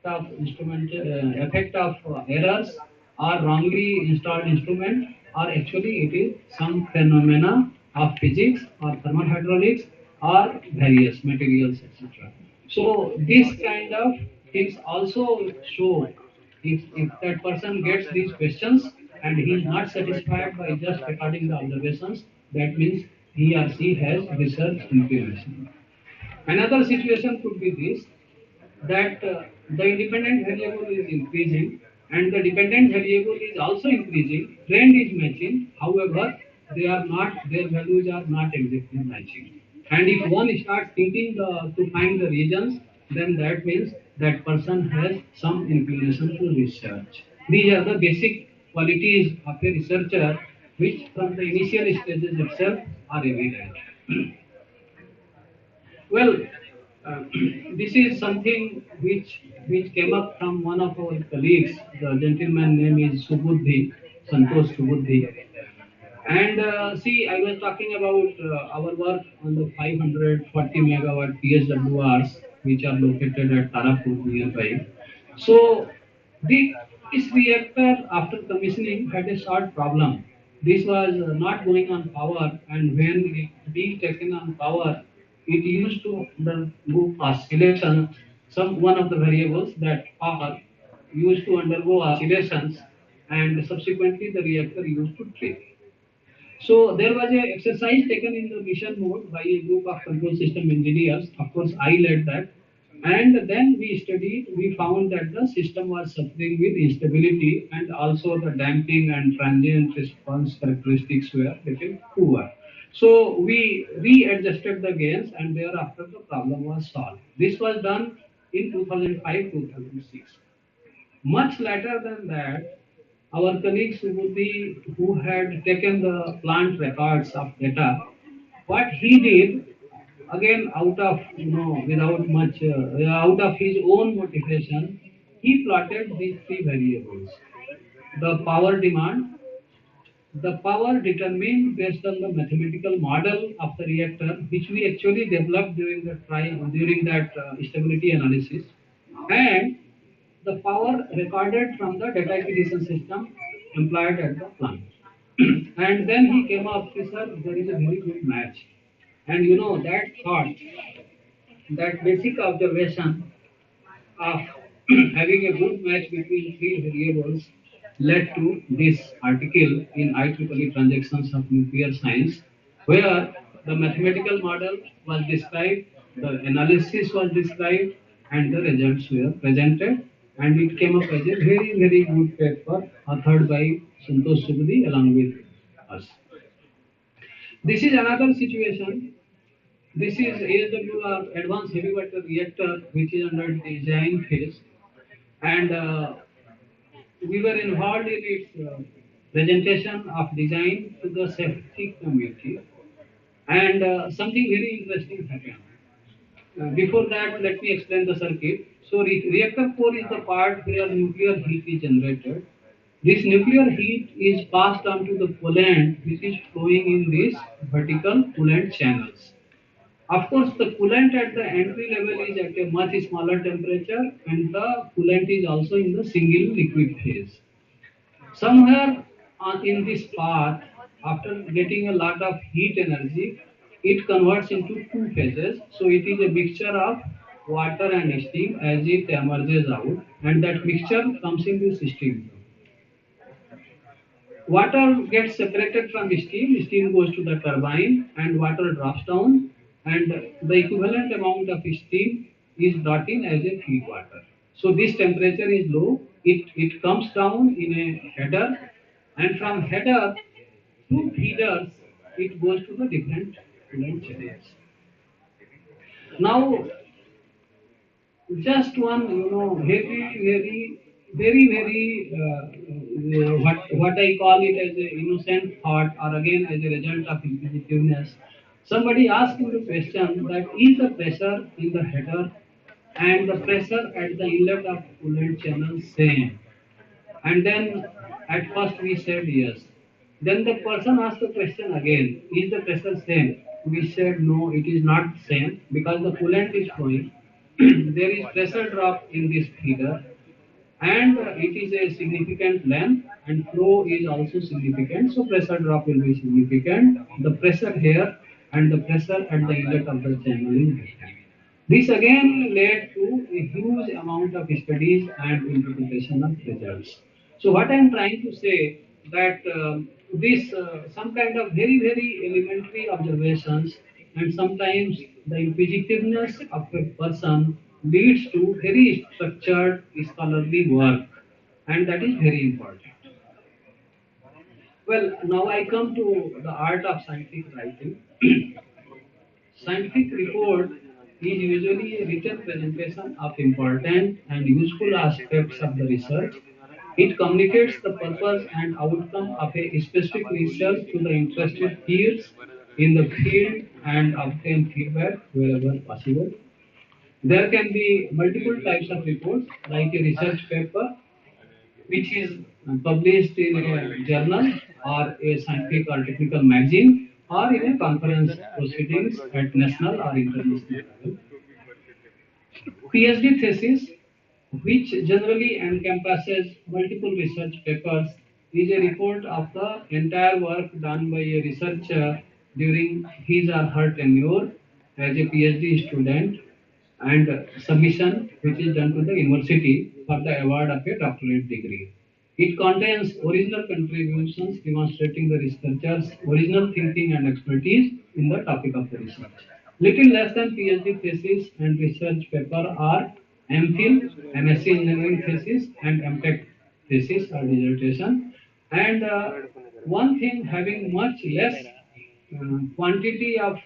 of errors or wrongly installed instrument, or actually it is some phenomena of physics or thermohydraulics or various materials, etc. So this kind of things also show if that person gets these questions and he is not satisfied by just recording the observations, that means he or she has research inclination. Another situation could be this, that the independent variable is increasing and the dependent variable is also increasing, trend is matching, however, their values are not exactly matching. And if one starts thinking to find the reasons, then that means that person has some inclination to research. These are the basic qualities of a researcher which from the initial stages itself are evident. Well, uh, this is something which came up from one of our colleagues. The gentleman name is Subuddhi, Santosh Subuddhi. And see, I was talking about our work on the 540 megawatt PSWRs, which are located at Tarapur nearby. So, this reactor, after commissioning, had a short problem. This was not going on power, and when it being taken on power, it used to undergo oscillation. Some one of the variables that power used to undergo oscillations, and subsequently the reactor used to trip. So there was a exercise taken in the mission mode by a group of control system engineers. Of course, I led that. And then we studied, we found that the system was suffering with instability and also the damping and transient response characteristics were little poor. So we readjusted the gains and thereafter the problem was solved. This was done in 2005-2006. Much later than that, our colleague Subudhi, who had taken the plant records of data, what he did, again out of without much, out of his own motivation, he plotted these three variables: the power demand, the power determined based on the mathematical model of the reactor, which we actually developed during the during that stability analysis, and the power recorded from the data acquisition system employed at the plant. And then he came up with, sir, there is a very good match. And that thought, that basic observation of having a good match between three variables led to this article in IEEE Transactions of Nuclear Science, where the mathematical model was described, the analysis was described, and the results were presented, and it came up as a very, very good paper authored by Santosh Subudi along with us. This is another situation. This is ASWR Advanced Heavy Water Reactor, which is under design phase, and we were involved in its presentation of design to the safety committee, and something very interesting happened. Before that, let me explain the circuit. So, reactor core is the part where nuclear heat is generated. This nuclear heat is passed on to the coolant, which is flowing in these vertical coolant channels. Of course, the coolant at the entry level is at a much smaller temperature, and the coolant is also in the single liquid phase. Somewhere in this path, after getting a lot of heat energy, it converts into two phases. So it is a mixture of water and steam as it emerges out, and that mixture comes into steam. Water gets separated from steam goes to the turbine, and water drops down, and the equivalent amount of steam is brought in as a feed water. So this temperature is low, it comes down in a header, and from header through feeders, it goes to the different coolant channels. Now, just one, very, what I call it as a innocent thought, or again as a result of inquisitiveness. Somebody asked me the question that is the pressure in the header and the pressure at the inlet of coolant channel same? And then at first we said yes. Then the person asked the question again, is the pressure same? We said no, it is not same because the coolant is flowing. There is pressure drop in this feeder, and it is a significant length, and flow is also significant, so pressure drop will be significant. The pressure here and the pressure at the inlet of the channel is different. This again led to a huge amount of studies and interpretation of results. So what I am trying to say that this some kind of very, very elementary observations, and sometimes the inquisitiveness of a person leads to very structured scholarly work, and that is very important. Well, now I come to the art of scientific writing. Scientific report is usually a written presentation of important and useful aspects of the research, It communicates the purpose and outcome of a specific research to the interested peers in the field and obtain feedback wherever possible. There can be multiple types of reports, like a research paper, which is published in a journal or a scientific or technical magazine or in a conference proceedings at national or international level. PhD thesis, which generally encompasses multiple research papers, is a report of the entire work done by a researcher during his or her tenure as a PhD student and submission which is done to the university for the award of a doctorate degree. It contains original contributions demonstrating the researcher's original thinking and expertise in the topic of the research. Little less than PhD thesis and research paper are MPhil, MSc engineering thesis, and MTech thesis or dissertation. And one thing having much less quantity of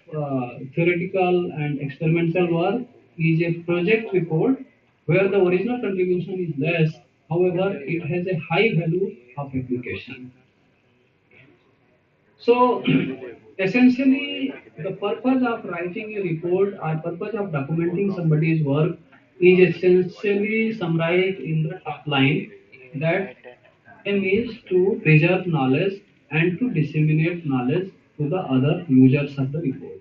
theoretical and experimental work is a project report where the original contribution is less, however, it has a high value of application. So, essentially, the purpose of writing a report or purpose of documenting somebody's work is essentially summarized in the top line that aim is to preserve knowledge and to disseminate knowledge to the other users of the report.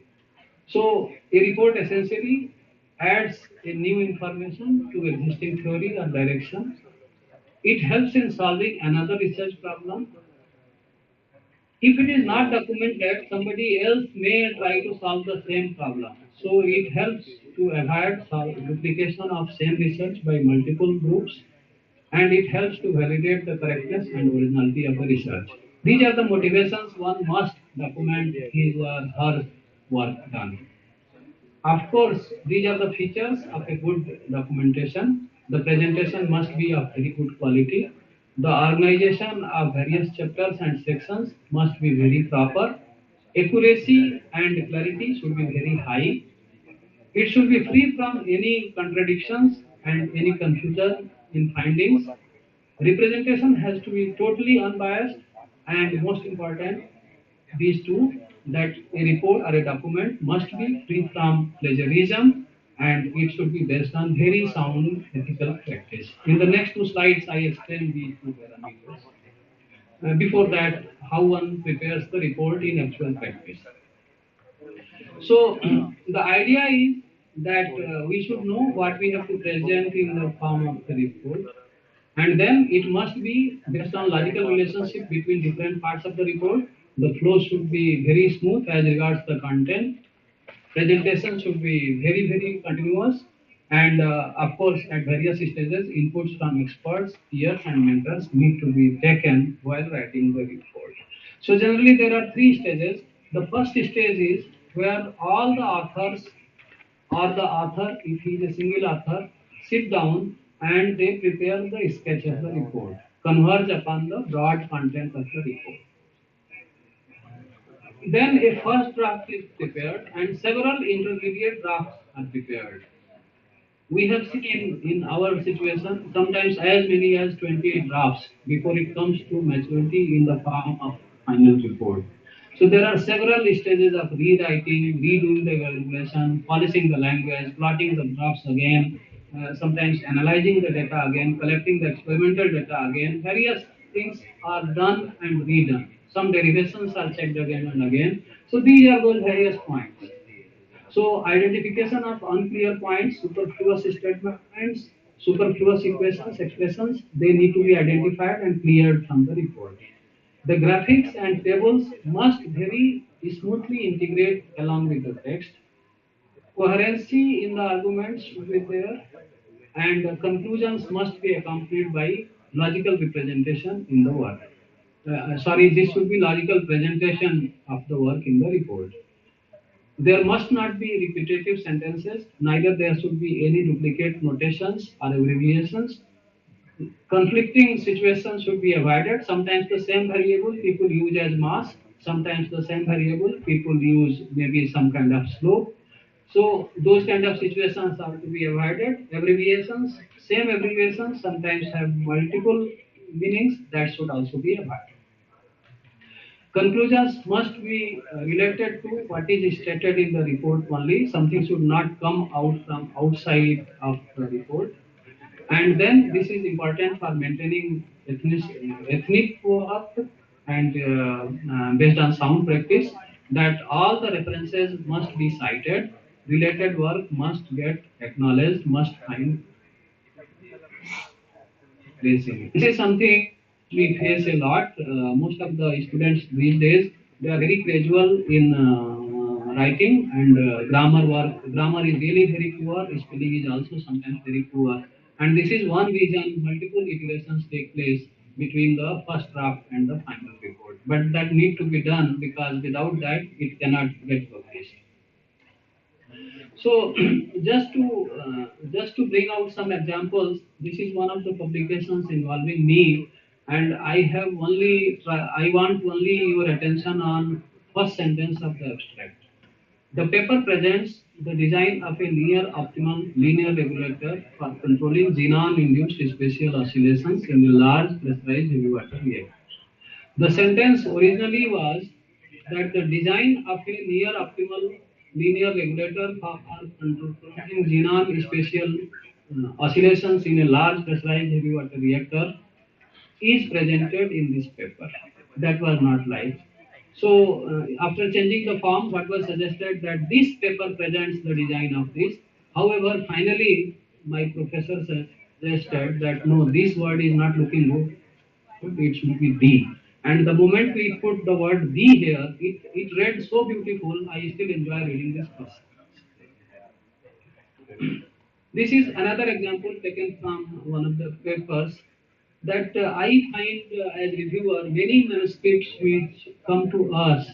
So, a report essentially adds a new information to existing theory or direction. It helps in solving another research problem. If it is not documented, somebody else may try to solve the same problem. So it helps to avoid duplication of same research by multiple groups, and it helps to validate the correctness and originality of the research. These are the motivations one must document his or her work done. Of course, these are the features of a good documentation. The presentation must be of very good quality. The organization of various chapters and sections must be very proper. Accuracy and clarity should be very high. It should be free from any contradictions and any confusion in findings. Representation has to be totally unbiased, and most important, these two, that a report or a document must be free from plagiarism and it should be based on very sound ethical practice. In the next two slides, I explain these two parameters. Before that, how one prepares the report in actual practice. So the idea is that we should know what we have to present in the form of the report, and then it must be based on logical relationship between different parts of the report. The flow should be very smooth as regards the content. Presentation should be very, very continuous. And of course, at various stages, inputs from experts, peers, and mentors need to be taken while writing the report. So generally, there are three stages. The first stage is where all the authors or the author, if he is a single author, sit down and they prepare the sketch of the report, converge upon the broad content of the report. Then a first draft is prepared and several intermediate drafts are prepared. We have seen in our situation sometimes as many as 28 drafts before it comes to maturity in the form of final report. So there are several stages of rewriting, redoing the evaluation, polishing the language, plotting the drafts again, sometimes analyzing the data again, collecting the experimental data again. Various things are done and redone. Some derivations are checked again and again. So these are those various points. So identification of unclear points, superfluous statements, superfluous equations, expressions, they need to be identified and cleared from the report. The graphics and tables must very smoothly integrate along with the text. Coherency in the arguments should be there, and conclusions must be accompanied by logical representation in the work. This should be logical presentation of the work in the report. There must not be repetitive sentences, neither there should be any duplicate notations or abbreviations. Conflicting situations should be avoided. Sometimes the same variable people use as mass, sometimes the same variable people use maybe some kind of slope. So those kind of situations are to be avoided. Abbreviations, same abbreviations sometimes have multiple meanings, that should also be avoided. Conclusions must be related to what is stated in the report only. Something should not come out from outside of the report. And then this is important for maintaining ethnic work and based on sound practice, that all the references must be cited, related work must get acknowledged, must find place in it. This is something we face a lot. Most of the students these days, they are very casual in writing, and grammar work. Grammar is really very poor. Spelling is also sometimes very poor. And this is one reason multiple iterations take place between the first draft and the final report. But that need to be done, because without that it cannot get published. So just to bring out some examples, this is one of the publications involving me, and I want only your attention on first sentence of the abstract. The paper presents the design of a near optimal linear regulator for controlling xenon-induced spatial oscillations in a large pressurized heavy water reactor. The sentence originally was that the design of a near optimal linear regulator for controlling xenon spatial oscillations in a large pressurized heavy water reactor is presented in this paper. That was not right. So, after changing the form, what was suggested that this paper presents the design of this. However, finally, my professor suggested that no, this word is not looking good. It should be the. And the moment we put the word the here, it read so beautiful. I still enjoy reading this first. This is another example taken from one of the papers that I find as reviewer many manuscripts which come to us,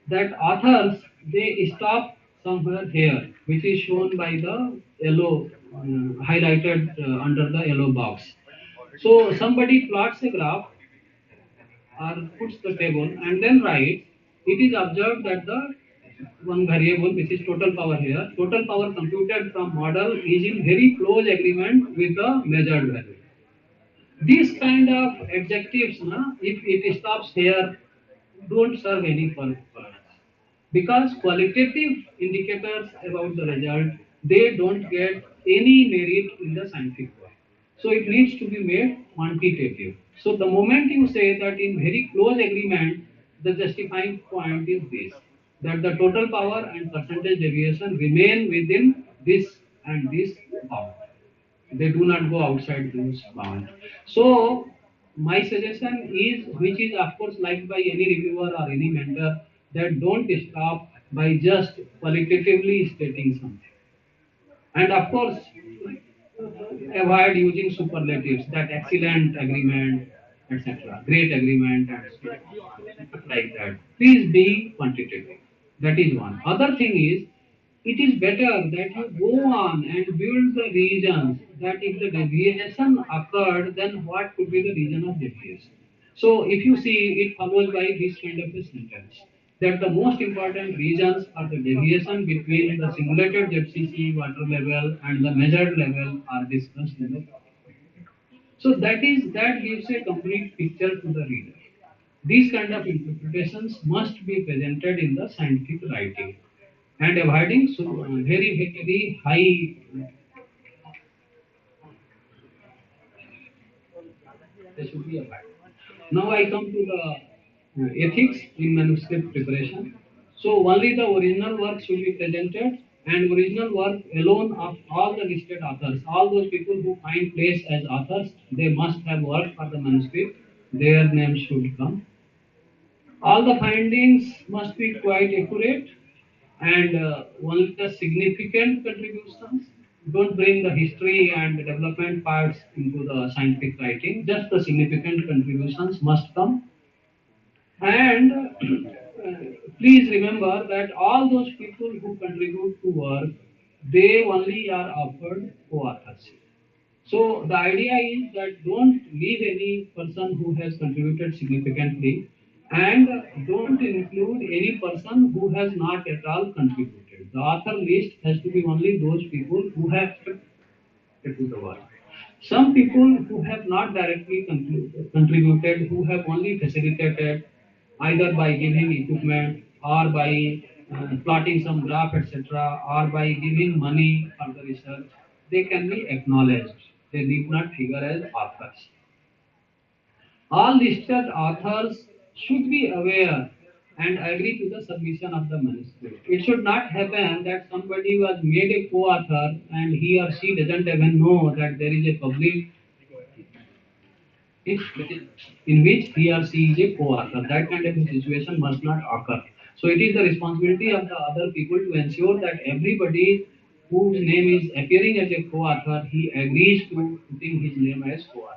that authors they stop somewhere here, which is shown by the yellow highlighted under the yellow box. So somebody plots a graph or puts the table and then writes, it is observed that the one variable, which is total power here, total power computed from model is in very close agreement with the measured value. These kind of adjectives, if it stops here, don't serve any purpose. Because qualitative indicators about the result, they don't get any merit in the scientific work. So it needs to be made quantitative. So the moment you say that in very close agreement, the justifying point is this, that the total power and percentage deviation remain within this and this bound. They do not go outside those bounds. So my suggestion is, which is of course liked by any reviewer or any mentor, that don't stop by just qualitatively stating something. And of course, avoid using superlatives, that excellent agreement, etc., great agreement, and stuff like that. Please be quantitative. That is one. Other thing is, it is better that you go on and build the reasons, that if the deviation occurred, then what could be the reason of deviation. So if you see, it follows by this kind of a sentence, that the most important reasons are the deviation between the simulated ZCC water level and the measured level are discussed in the topic. So that gives a complete picture to the reader. These kind of interpretations must be presented in the scientific writing, and avoiding so very high. They should be avoided. Now I come to the ethics in manuscript preparation. So only the original work should be presented, and original work alone of all the listed authors, all those people who find place as authors, they must have worked for the manuscript. Their names should come. All the findings must be quite accurate, and only the significant contributions. Don't bring the history and development parts into the scientific writing. Just the significant contributions must come. And please remember that all those people who contribute to work, they only are offered co-authorship. So the idea is that don't leave any person who has contributed significantly, and don't include any person who has not at all contributed. The author list has to be only those people who have contributed to the work. Some people who have not directly contributed, who have only facilitated either by giving equipment or by plotting some graph, etc., or by giving money for the research, they can be acknowledged. They need not figure as authors. All listed authors should be aware and agree to the submission of the manuscript. It should not happen that somebody was made a co-author and he or she doesn't even know that there is a public in which he or she is a co-author. That kind of a situation must not occur. So it is the responsibility of the other people to ensure that everybody whose name is appearing as a co-author, he agrees to putting his name as co-author.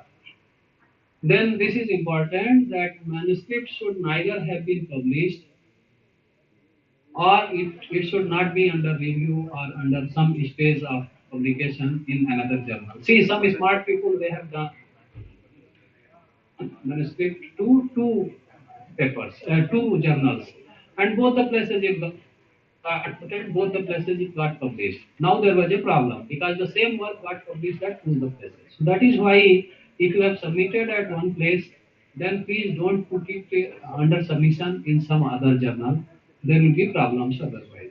Then this is important that manuscript should neither have been published or it should not be under review or under some stage of publication in another journal. See, some smart people, they have done manuscript to two papers, two journals, and both the places it got both the places it got published. Now there was a problem because the same work got published at both the places. So that is why if you have submitted at one place, then please don't put it under submission in some other journal. There will be problems otherwise.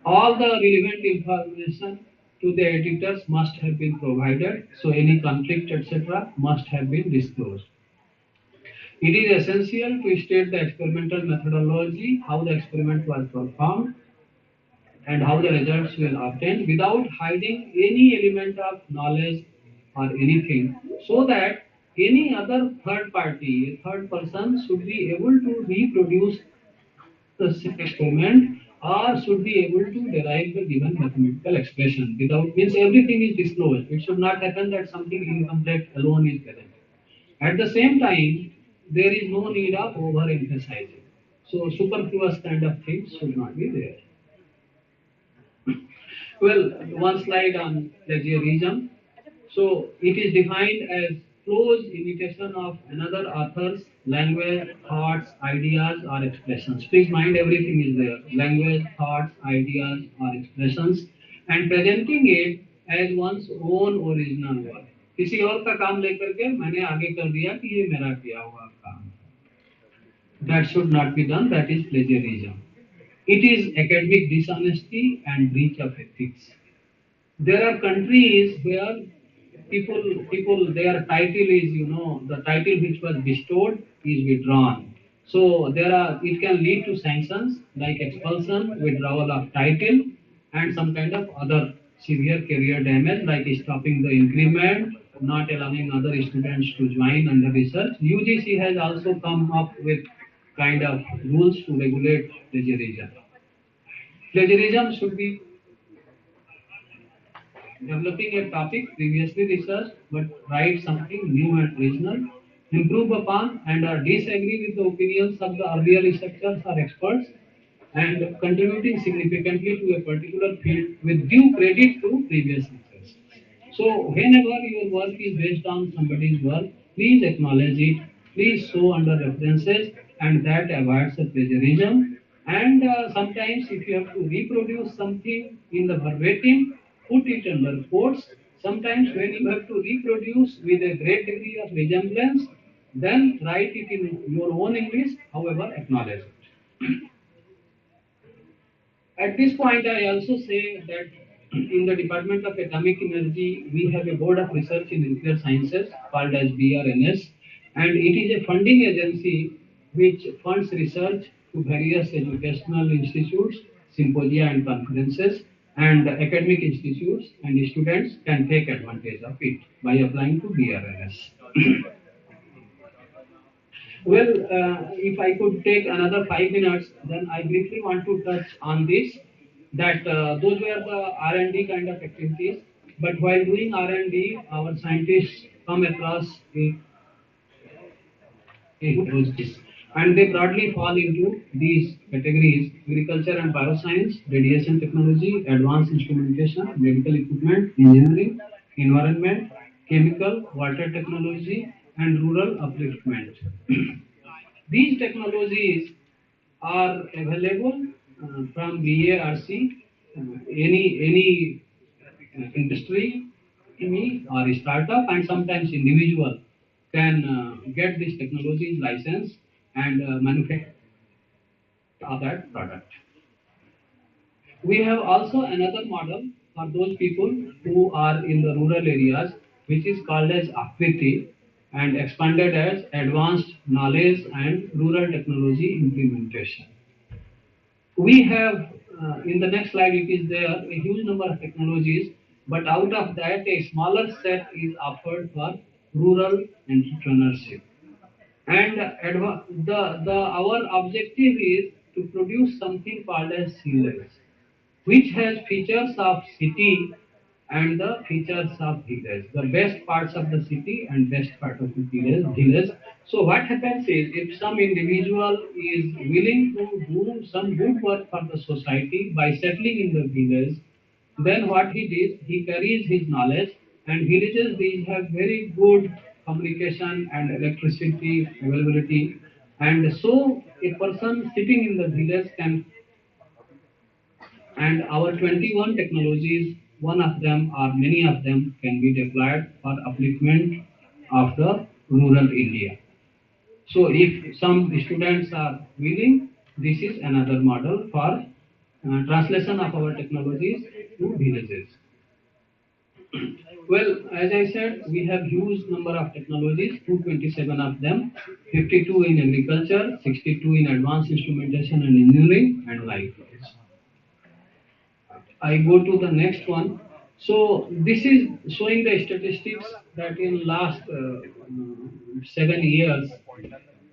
All the relevant information to the editors must have been provided, so any conflict, etc., must have been disclosed. It is essential to state the experimental methodology, how the experiment was performed, and how the results were obtained without hiding any element of knowledge or anything, so that any other third party, a third person, should be able to reproduce the same experiment or should be able to derive the given mathematical expression without means everything is disclosed. It should not happen that something incomplete alone is present. At the same time, there is no need of overemphasizing. So superfluous kind of things should not be there. Well, one slide on plagiarism. So it is defined as close imitation of another author's language, thoughts, ideas, or expressions. Please mind everything is there. Language, thoughts, ideas, or expressions, and presenting it as one's own original work. किसी और का काम लेकर के मैंने आगे कर दिया कि ये मेरा किया हुआ काम. That should not be done. That is plagiarism. It is academic dishonesty and breach of ethics. There are countries where people their title is, the title which was bestowed is withdrawn. So there are, it can lead to sanctions like expulsion, withdrawal of title, and some kind of other severe career damage like stopping the increment, not allowing other students to join under research. UGC has also come up with kind of rules to regulate plagiarism. Plagiarism should be developing a topic previously researched but write something new and original, improve upon and disagree with the opinions of the earlier researchers or experts, and contributing significantly to a particular field with due credit to previous research. So whenever your work is based on somebody's work, please acknowledge it, please show under references, and that avoids the plagiarism. And sometimes if you have to reproduce something in the verbatim, put it under quotes. Sometimes when you have to reproduce with a great degree of resemblance, then write it in your own English, however acknowledge it. At this point, I also say that in the Department of Atomic Energy, we have a Board of Research in Nuclear Sciences called as BRNS, and it is a funding agency which funds research to various educational institutes, symposia and conferences, and academic institutes, and students can take advantage of it by applying to BRNS. Well, if I could take another 5 minutes, then I briefly want to touch on this, that those were the R&D kind of activities. But while doing R&D, our scientists come across and they broadly fall into these categories: agriculture and bioscience, radiation technology, advanced instrumentation, medical equipment, engineering, environment, chemical, water technology, and rural upliftment. These technologies are available from BARC. Any industry or startup and sometimes individual can get this technology license and manufacture that product. We have also another model for those people who are in the rural areas, which is called as Akriti and expanded as Advanced Knowledge and Rural Technology Implementation. We have, in the next slide, it is there, a huge number of technologies, but out of that, a smaller set is offered for rural entrepreneurship. And our objective is to produce something called as seamless, which has features of city and the features of village, the best parts of the city and best part of the village. So what happens is, if some individual is willing to do some good work for the society by settling in the village, then what he did, he carries his knowledge, and villages these have very good communication and electricity availability, and so a person sitting in the village can, and our 21 technologies, one of them or many of them can be deployed for upliftment of the rural India. So if some students are willing, this is another model for translation of our technologies to villages. Well, as I said, we have huge number of technologies, 227 of them, 52 in agriculture, 62 in advanced instrumentation and engineering, and likewise. I go to the next one. So this is showing the statistics that in last 7 years,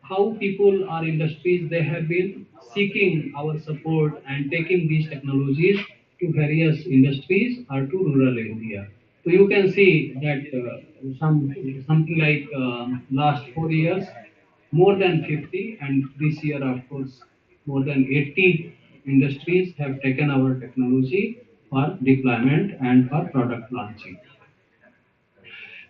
how people or industries they have been seeking our support and taking these technologies to various industries or to rural India. So you can see that something like last 4 years, more than 50, and this year of course more than 80 industries have taken our technology for deployment and for product launching.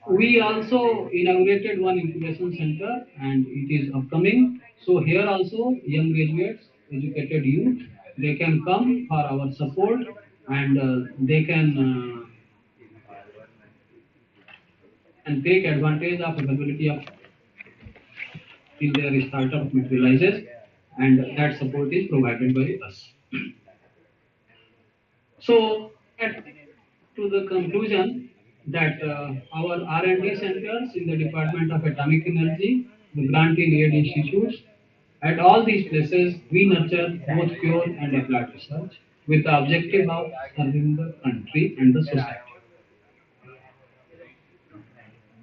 We also inaugurated one incubation center and it is upcoming. So here also young graduates, educated youth, they can come for our support and they can and take advantage of availability of till their startup materializes, and that support is provided by us. So to the conclusion that our R&D centers in the Department of Atomic Energy, the grant in aid institutes, at all these places we nurture both pure and applied research with the objective of serving the country and the society.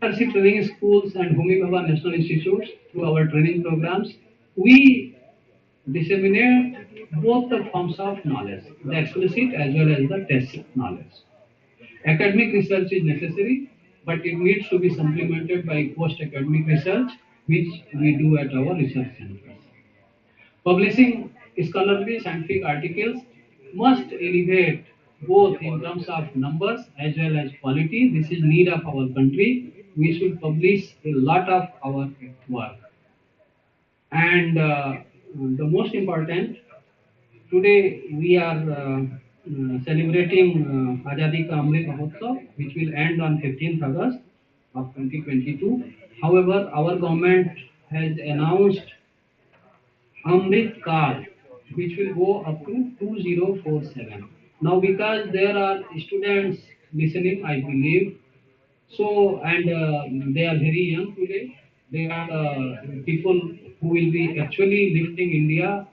Leadership training schools and Bhumi Bhava National Institutes, through our training programs, we disseminate both the forms of knowledge, the explicit as well as the tacit knowledge. Academic research is necessary, but it needs to be supplemented by post-academic research, which we do at our research centers. Publishing scholarly scientific articles must elevate both in terms of numbers as well as quality. This is need of our country. We should publish a lot of our work. And the most important, today we are celebrating Azadi Ka Amrit Mahotsav, which will end on 15th August of 2022. However, our government has announced Amrit Kal, which will go up to 2047. Now, because there are students listening, I believe, so and they are very young today. They are people who will be actually lifting India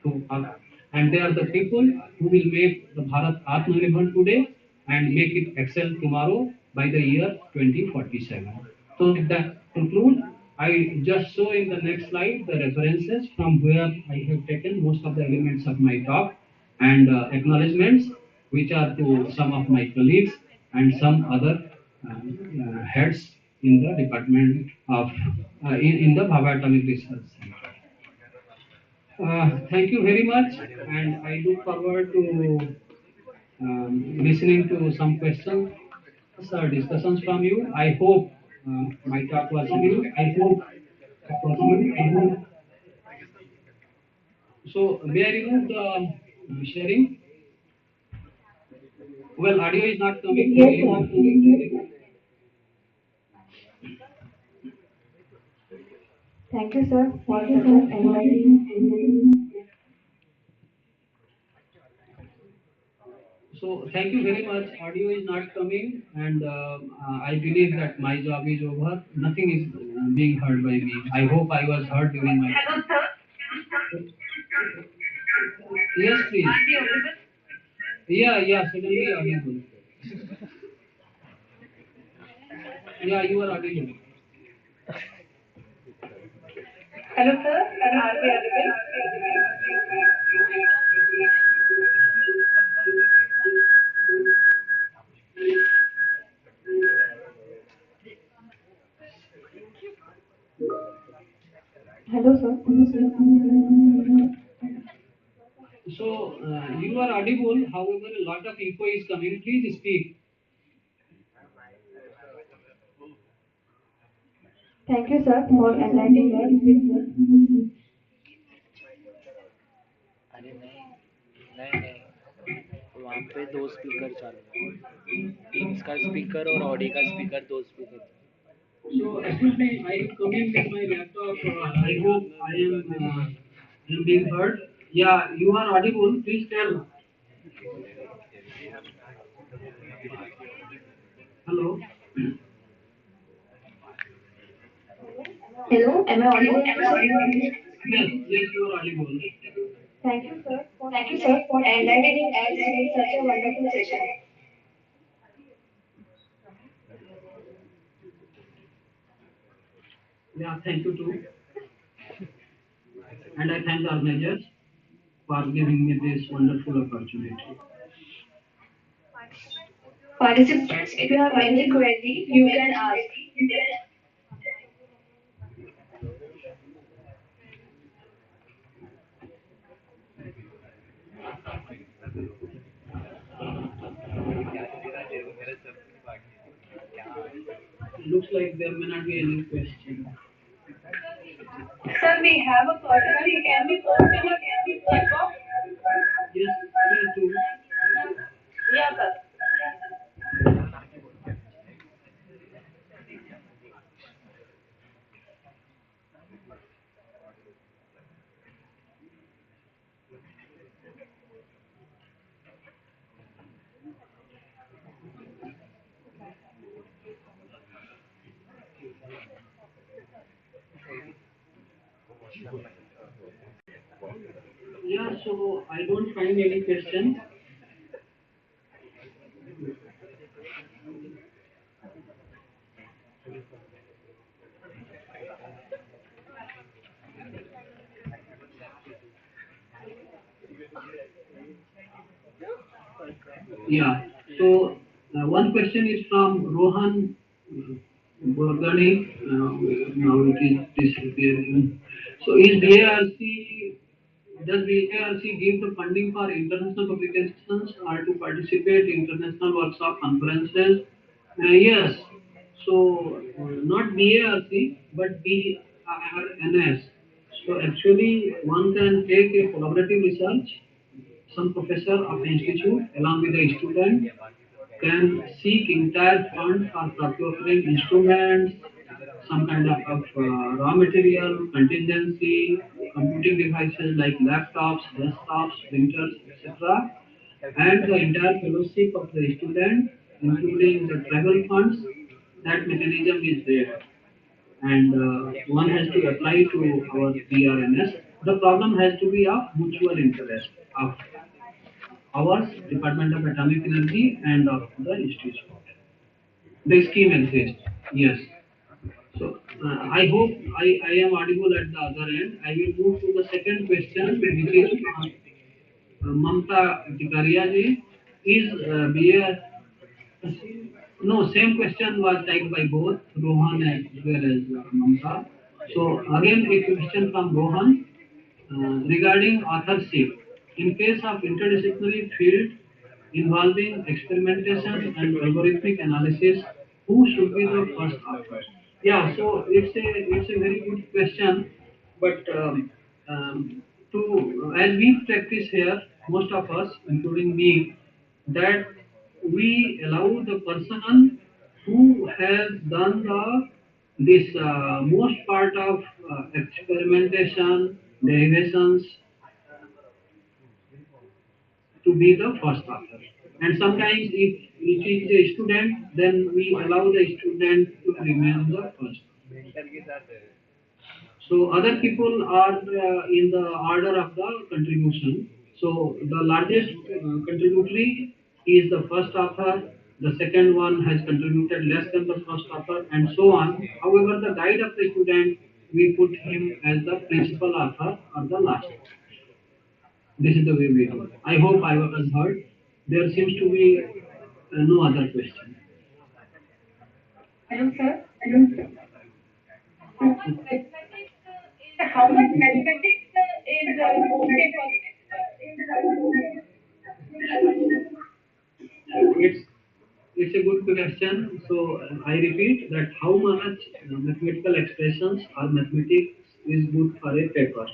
to up, and they are the people who will make the Bharat Atmanirbhar today and make it excel tomorrow by the year 2047. So with that conclude, I just show in the next slide the references from where I have taken most of the elements of my talk and acknowledgements which are to some of my colleagues and some other heads in the department of in the Bhabha Atomic Research Center. Thank you very much, and I look forward to listening to some questions or discussions from you. I hope my talk was you. I hope it was you. I hope. So, may I remove the sharing? Well, audio is not coming Yes, clearly. sir. Thank you, sir, for such an enlightening. So thank you very much. Audio is not coming, and I believe that my job is over. Nothing is being heard by me. I hope I was heard during my. Hello, sir. Yes, please. Are we audible? Yeah, suddenly audible. Yeah, you are audible. Hello, sir. Are we audible? Hello, sir. So you are audible. However, a lot of echo is coming. Please speak. Thank you, sir, for enlightening us with. अरे नहीं नहीं नहीं वहाँ पे दो speaker चालू है teams का स्पीकर और ऑडी का स्पीकर दो speaker So excuse me, I am coming with my laptop. I hope I am being heard. Yeah, you are audible. Please tell. Hello. Hello, am I audible? Yes, you are audible. Thank you, sir, for enlightening us with such a wonderful session. Yeah, thank you too. And I thank the organizers for giving me this wonderful opportunity. Participants, if you have any query, you can ask. Looks like there may not be any question. Sir, we have a person. Can we post in a chat box? Yes, please do. Yeah, sir. Yeah, so I don't find any question. Yeah. So one question is from Rohan Burgani. Now it is disappearing. So is BARC does BARC give the funding for international publications or to participate in international workshop conferences? Yes. So not BARC but BRNS. So actually one can take a collaborative research. Some professor of the institute along with the student can seek entire fund for procuring instruments, some kind of raw material, contingency, computing devices like laptops, desktops, printers, etc. And the entire fellowship of the student, including the travel funds, that mechanism is there. And one has to apply to our PRNS. The problem has to be of mutual interest of ours, Department of Atomic Energy, and of the institute. The scheme exists. Yes. So I hope I am audible at the other end. I will move to the second question, which is from Mamta Tikaria ji. Is BA no, same question was typed by both Rohan as well as Mamta. So again, a question from Rohan regarding authorship. In case of interdisciplinary field involving experimentation and algorithmic analysis, who should be the first author? Yeah, so it's a very good question, but to as we practice here, most of us, including me, that we allow the person who has done this most part of experimentation, derivations to be the first author. And sometimes if it is a student, then we allow the student to remain the first. So other people are in the order of the contribution. So the largest contributory is the first author. The second one has contributed less than the first author, and so on. However, the guide of the student, we put him as the principal author or the last author. This is the way we do it. I hope I was heard. There seems to be no other question. Hello, sir. How much mathematics is okay for It's it's a good question. So I repeat that how much mathematical expressions or mathematics is good for a paper.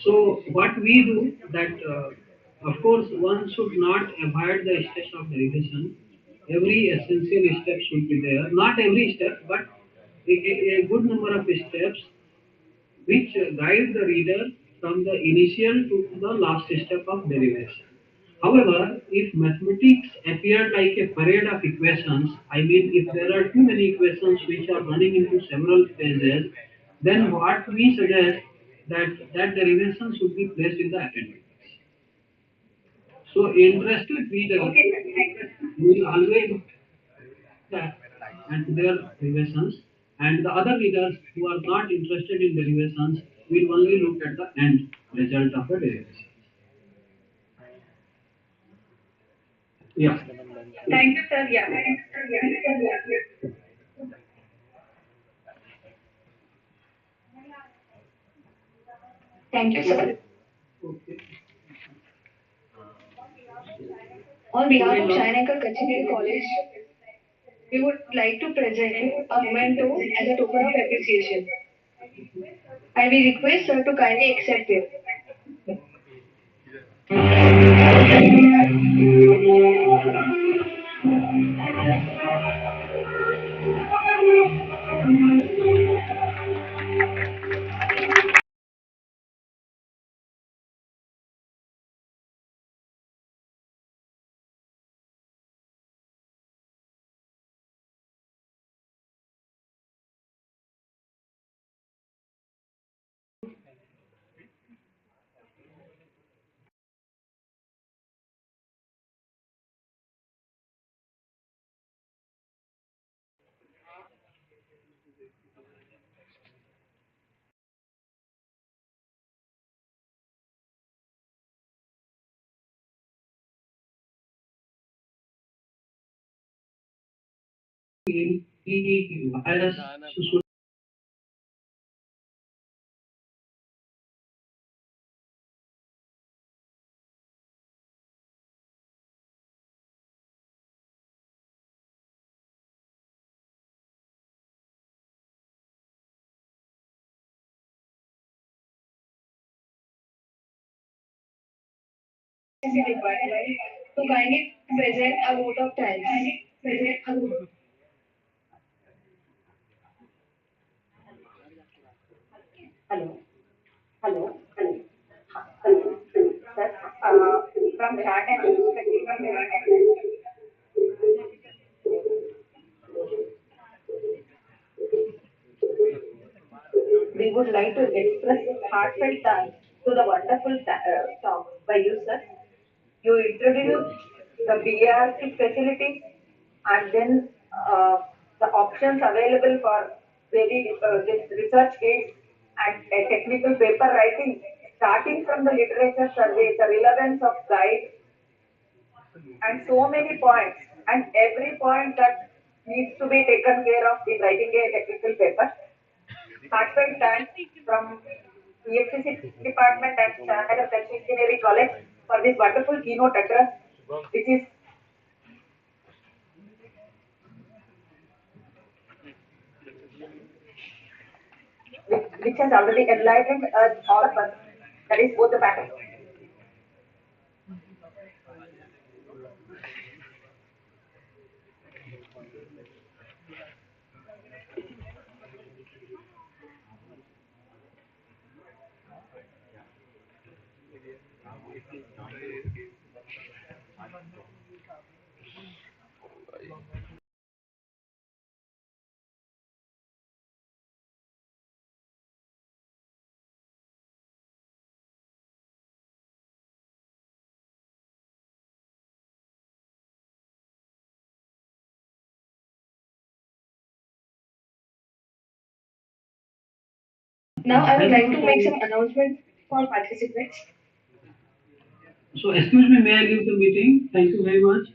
So what we do that of course one should not avoid the steps of derivation. Every essential step should be there. Not every step, but a good number of steps which guide the reader from the initial to the last step of derivation. However, if mathematics appeared like a parade of equations, I mean if there are too many equations which are running into several phases, then what we suggest that derivation should be placed in the appendix. So interested reader will always that and their derivations, and the other readers who are not interested in derivations will only look at the end result of a derivation. Yeah. Thank you, sir. Yeah. Thank you, sir. Okay. On behalf of Shah College, we would like to present a memento as a token of appreciation. And we request sir to kindly accept it. The virus should To kindly present a vote of thanks. Hello. Hello. Hello. Hello. Sir, from chat and we would like to express heartfelt thanks to the wonderful talk by you, sir. You introduced the BRC facilities and then the options available for this research aids and technical paper writing, starting from the literature survey, the relevance of guide, and so many points, and every point that needs to be taken care of in writing a technical paper. Heartfelt thanks from EXTC department and Shah Engineering College for this wonderful keynote address, which is which has already enlightened us all of us. That is both the faculty. Now I would like to make some announcements for participants. So excuse me, may I leave the meeting? Thank you very much.